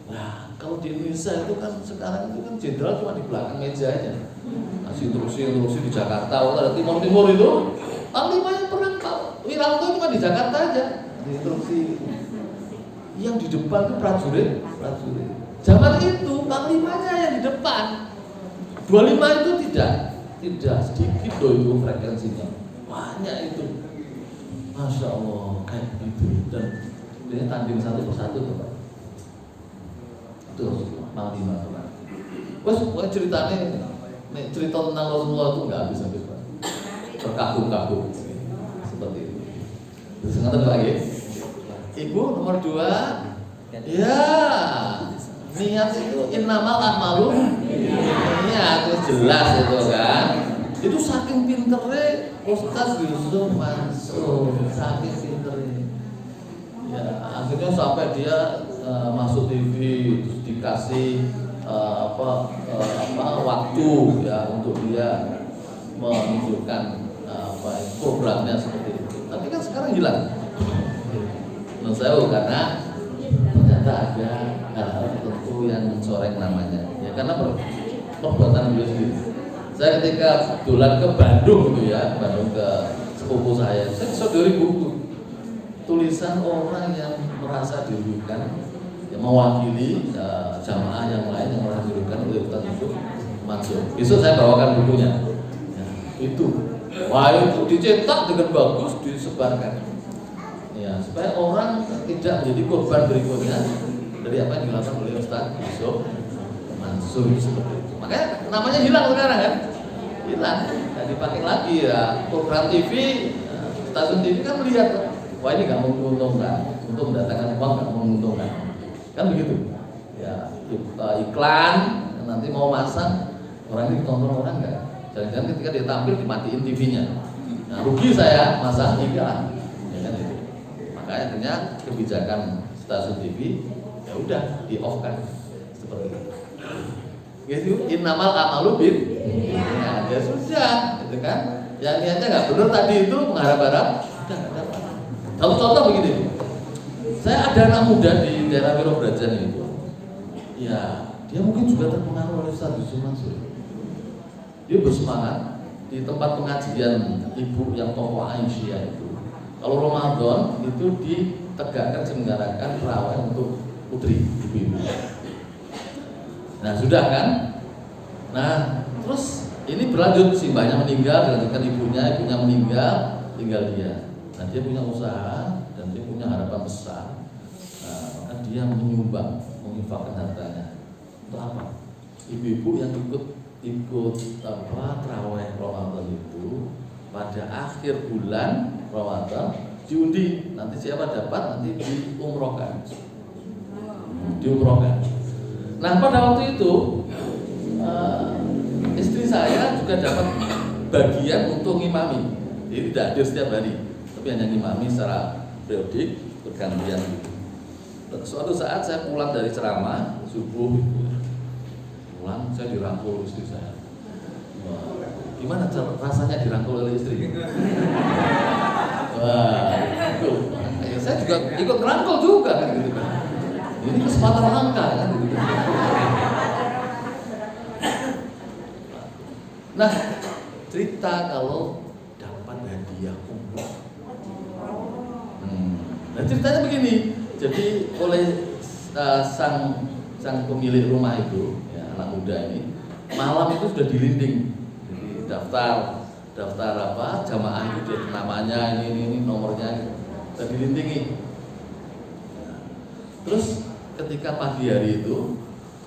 Nah, kalau di Indonesia itu kan sekarang itu kan jenderal cuma di belakang meja aja. Masih terusin di Jakarta, ada timur itu. Panglimanya perang Pak Wiranto cuma di Jakarta aja. Instruksi yang di depan itu prajurit. Zaman itu panglimanya yang di depan. 25 itu tidak sedikit loh itu frekuensinya. Banyak itu. Masya Allah kayak gitu. Dan dia tanding satu persatu tuh Pak. Itu panglima tuh Pak. Wes ceritanya cerita tentang Rasulullah itu nggak habis-habis Pak. Berkagum-kagum seperti itu. Terus ngerti lagi. Ibu nomor 2. Ya, niat itu innamal a'malu niat itu jelas itu kan. Itu saking pinternya Ustaz Yusuf Mansur, saking pinternya. Ya, akhirnya sampai dia masuk TV terus dikasih waktu ya untuk dia menunjukkan programnya seperti itu. Tapi kan sekarang hilang. Menurut saya karena ternyata ada hal-hal tertentu yang mencoreng namanya. Ya karena perbuatan beliau sendiri. Saya ketika dolan ke Bandung gitu ya, Bandung ke sepupu saya sodori buku tulisan orang yang merasa dirugikan, yang mewakili jamaah yang lain yang merasa dirugikan oleh Ustaz Yusuf Mansur. Besok saya bawakan bukunya. Ya, itu, wah itu dicetak dengan bagus, disebarkan. Ya, supaya orang tidak menjadi korban berikutnya dari apa yang dilakukan oleh Ustaz Yusuf Mansur seperti itu. Makanya namanya hilang sekarang kan, hilang, nggak dipakai lagi ya. Program TV, stasiun TV kan melihat, wah ini nggak menguntungkan, untuk mendatangkan uang nggak menguntungkan, kan begitu. Ya iklan nanti mau masang, orang ini ditonton orang nggak? Jangan-jangan ketika dia tampil dimatiin TV-nya. Nah rugi saya masang iklan, ya kan itu. Makanya akhirnya kebijakan stasiun TV ya udah di off kan seperti itu. Gitu, innamal a'malu bin ya, ya sudah, gitu kan. Yang niatnya nggak benar tadi itu mengharap-harap, udah nggak dapat. Kalau contoh begini, saya ada anak muda di daerah Wiro Brajan itu, ya dia mungkin juga terpengaruh oleh Ustaz Yusuf Mansur. Dia bersemangat di tempat pengajian ibu yang tokoh Aisyah itu. Kalau Ramadan itu ditegakkan selenggarakan terawih untuk putri ibu-ibu. Nah sudah kan, nah terus ini berlanjut si mbaknya meninggal, dilanjutkan ibunya meninggal, tinggal dia. Nah dia punya usaha dan dia punya harapan besar. Nah, maka dia menyumbang, menginfakkan hartanya. Untuk apa? Ibu-ibu yang ikut terawih Ramadan itu pada akhir bulan Ramadan diundi. Nanti siapa dapat nanti diumrohkan. diumrohkan. Nah pada waktu itu istri saya juga dapat bagian untuk ngimami, jadi tidak hadir setiap hari, tapi hanya ngimami secara periodik bergantian. Suatu saat saya pulang dari ceramah subuh, pulang saya dirangkul istri saya. Wah, gimana rasanya dirangkul oleh istri? Wah, itu. Ya, saya juga ikut ngerangkul juga kan gitu kan. Ini kesempatan langka kan gitu kan. Nah, cerita kalau dapat hadiah umroh. Nah ceritanya begini. Jadi oleh sang pemilik rumah itu, ya, anak muda ini, malam itu sudah dilinding. Jadi daftar apa jamaah itu, dia namanya ini nomornya sudah dilindingi. Terus ketika pagi hari itu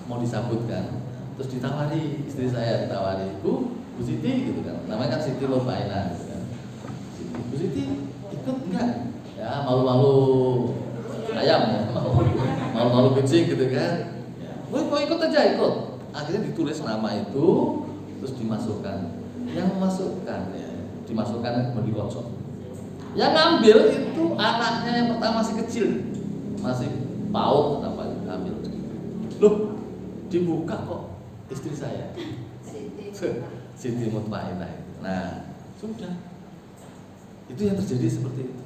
mau disambutkan, terus ditawari, istri saya ditawari, Bu Siti gitu kan, namanya kan Siti Lobaina gitu kan. Bu Siti ikut enggak? Ya malu-malu ayam ya, malu-malu kucing gitu kan. Woi kok ikut aja ikut. Akhirnya ditulis nama itu, terus dimasukkan. Yang memasukkan ya, dimasukkan bagi konsol. Yang ngambil itu anaknya yang pertama masih kecil, masih PAUD apa ambil. Loh, dibuka kok istri saya. Siti Mutmainah. Nah, sudah. Itu yang terjadi seperti itu.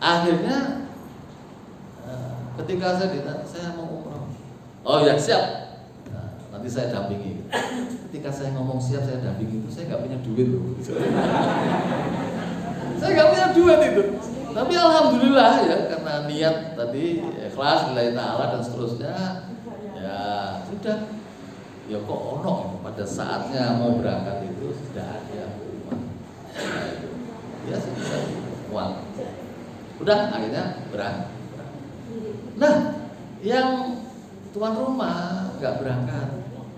Akhirnya ketika saya ditanya, saya mau umroh. Oh ya siap. Nah, nanti saya dampingi. Ketika saya ngomong siap saya dampingi itu, saya nggak punya duit loh. Saya nggak punya duit itu. Tapi alhamdulillah ya, karena niat tadi ikhlas lillahi ta'ala dan seterusnya, ya sudah. Ya kok ono pada saatnya mau berangkat itu sudah ada uang. Nah, itu. Ya sudah uang. Udah akhirnya berangkat. Nah, yang tuan rumah nggak berangkat,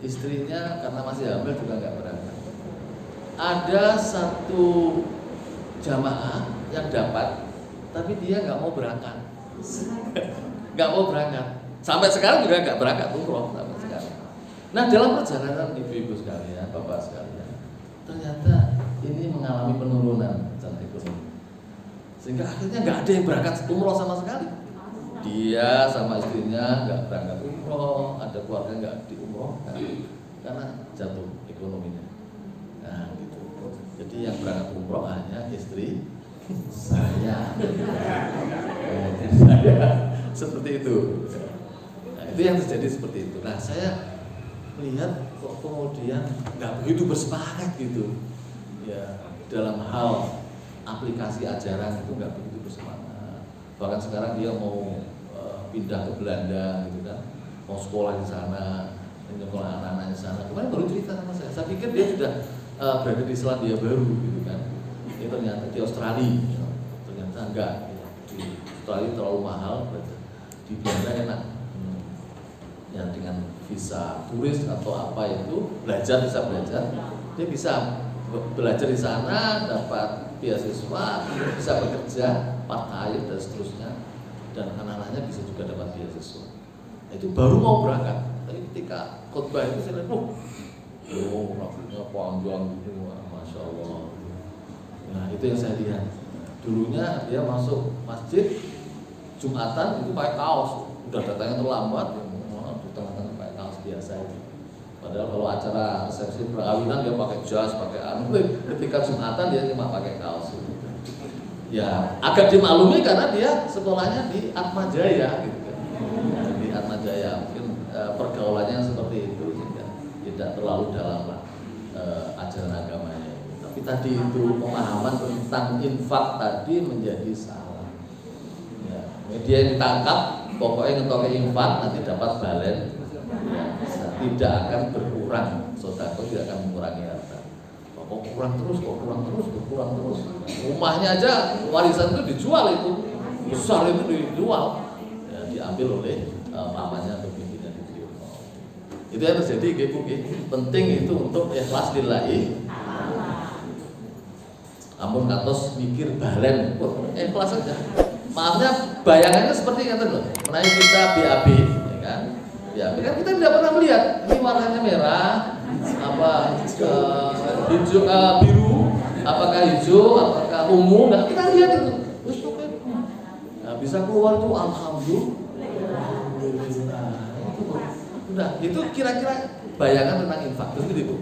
istrinya karena masih hamil juga nggak berangkat. Ada satu jamaah yang dapat, tapi dia nggak mau berangkat, nggak mau berangkat. Sampai sekarang juga nggak berangkat umroh sampai sekarang. Nah, dalam perjalanan ibu-ibu sekalian, bapak sekalian, ternyata ini mengalami penurunan secara ekonomi. Sehingga akhirnya nggak ada yang berangkat umroh sama sekali. Dia sama istrinya nggak berangkat umroh, ada keluarga nggak diumrohkan karena jatuh ekonominya. Nah, gitu. Jadi yang berangkat umroh hanya istri saya. Seperti itu. Nah, itu yang terjadi seperti itu. Nah, saya melihat kok kemudian nggak begitu bersemangat gitu ya dalam hal aplikasi ajaran itu nggak begitu bersemangat. Bahkan sekarang dia mau pindah ke Belanda gitu kan, mau sekolah di sana, menyekolah anak-anak di sana. Kemarin baru cerita sama saya pikir dia sudah berada di Selandia Baru gitu kan. Ini ternyata di Australia, ternyata enggak. Di Australia terlalu mahal, di Belanda enak. Ya dengan visa turis atau apa itu bisa belajar, dia bisa belajar di sana, dapat beasiswa, bisa bekerja part-time dan seterusnya, dan anak-anaknya bisa juga dapat beasiswa. Nah, itu baru mau berangkat, tapi ketika khotbah itu saya lihat, rambutnya panjang gitu, masya Allah. Nah itu yang saya lihat. Dulunya dia masuk masjid Jumatan itu pakai kaos, udah datangnya terlambat. Tengah-tengah pakai kaos biasa itu. Padahal kalau acara resepsi perkawinan dia pakai jas, pakai ketika Jumatan dia cuma pakai kaos. Ya agak dimaklumi karena dia sekolahnya di Atmajaya gitu kan. Di Atmajaya mungkin pergaulannya seperti itu sehingga tidak terlalu dalam ajaran agamanya. Tapi tadi itu pemahaman tentang infak tadi menjadi salah. Ya, dia yang ditangkap pokoknya ngetoke infak nanti dapat balen, ya, tidak akan berkurang, sedekah tidak akan mengurangi harta. Kok kurang terus. Rumahnya aja warisan itu dijual itu besar itu dijual, ya, diambil oleh pamannya atau pimpinannya itu. Itu yang terjadi, penting itu untuk ikhlas lillahi. Ampun katos mikir balen, ikhlas saja. Maafnya bayangannya seperti kata loh, menaik kita BAB, ya Ya, kan kita tidak pernah melihat ini warnanya merah, apa hijau, biru, apakah hijau, apakah ungu, nggak kita lihat itu. Terus pokoknya, nah, bisa keluar tuh alhamdulillah. Udah, itu kira-kira bayangan tentang infak, terus gitu.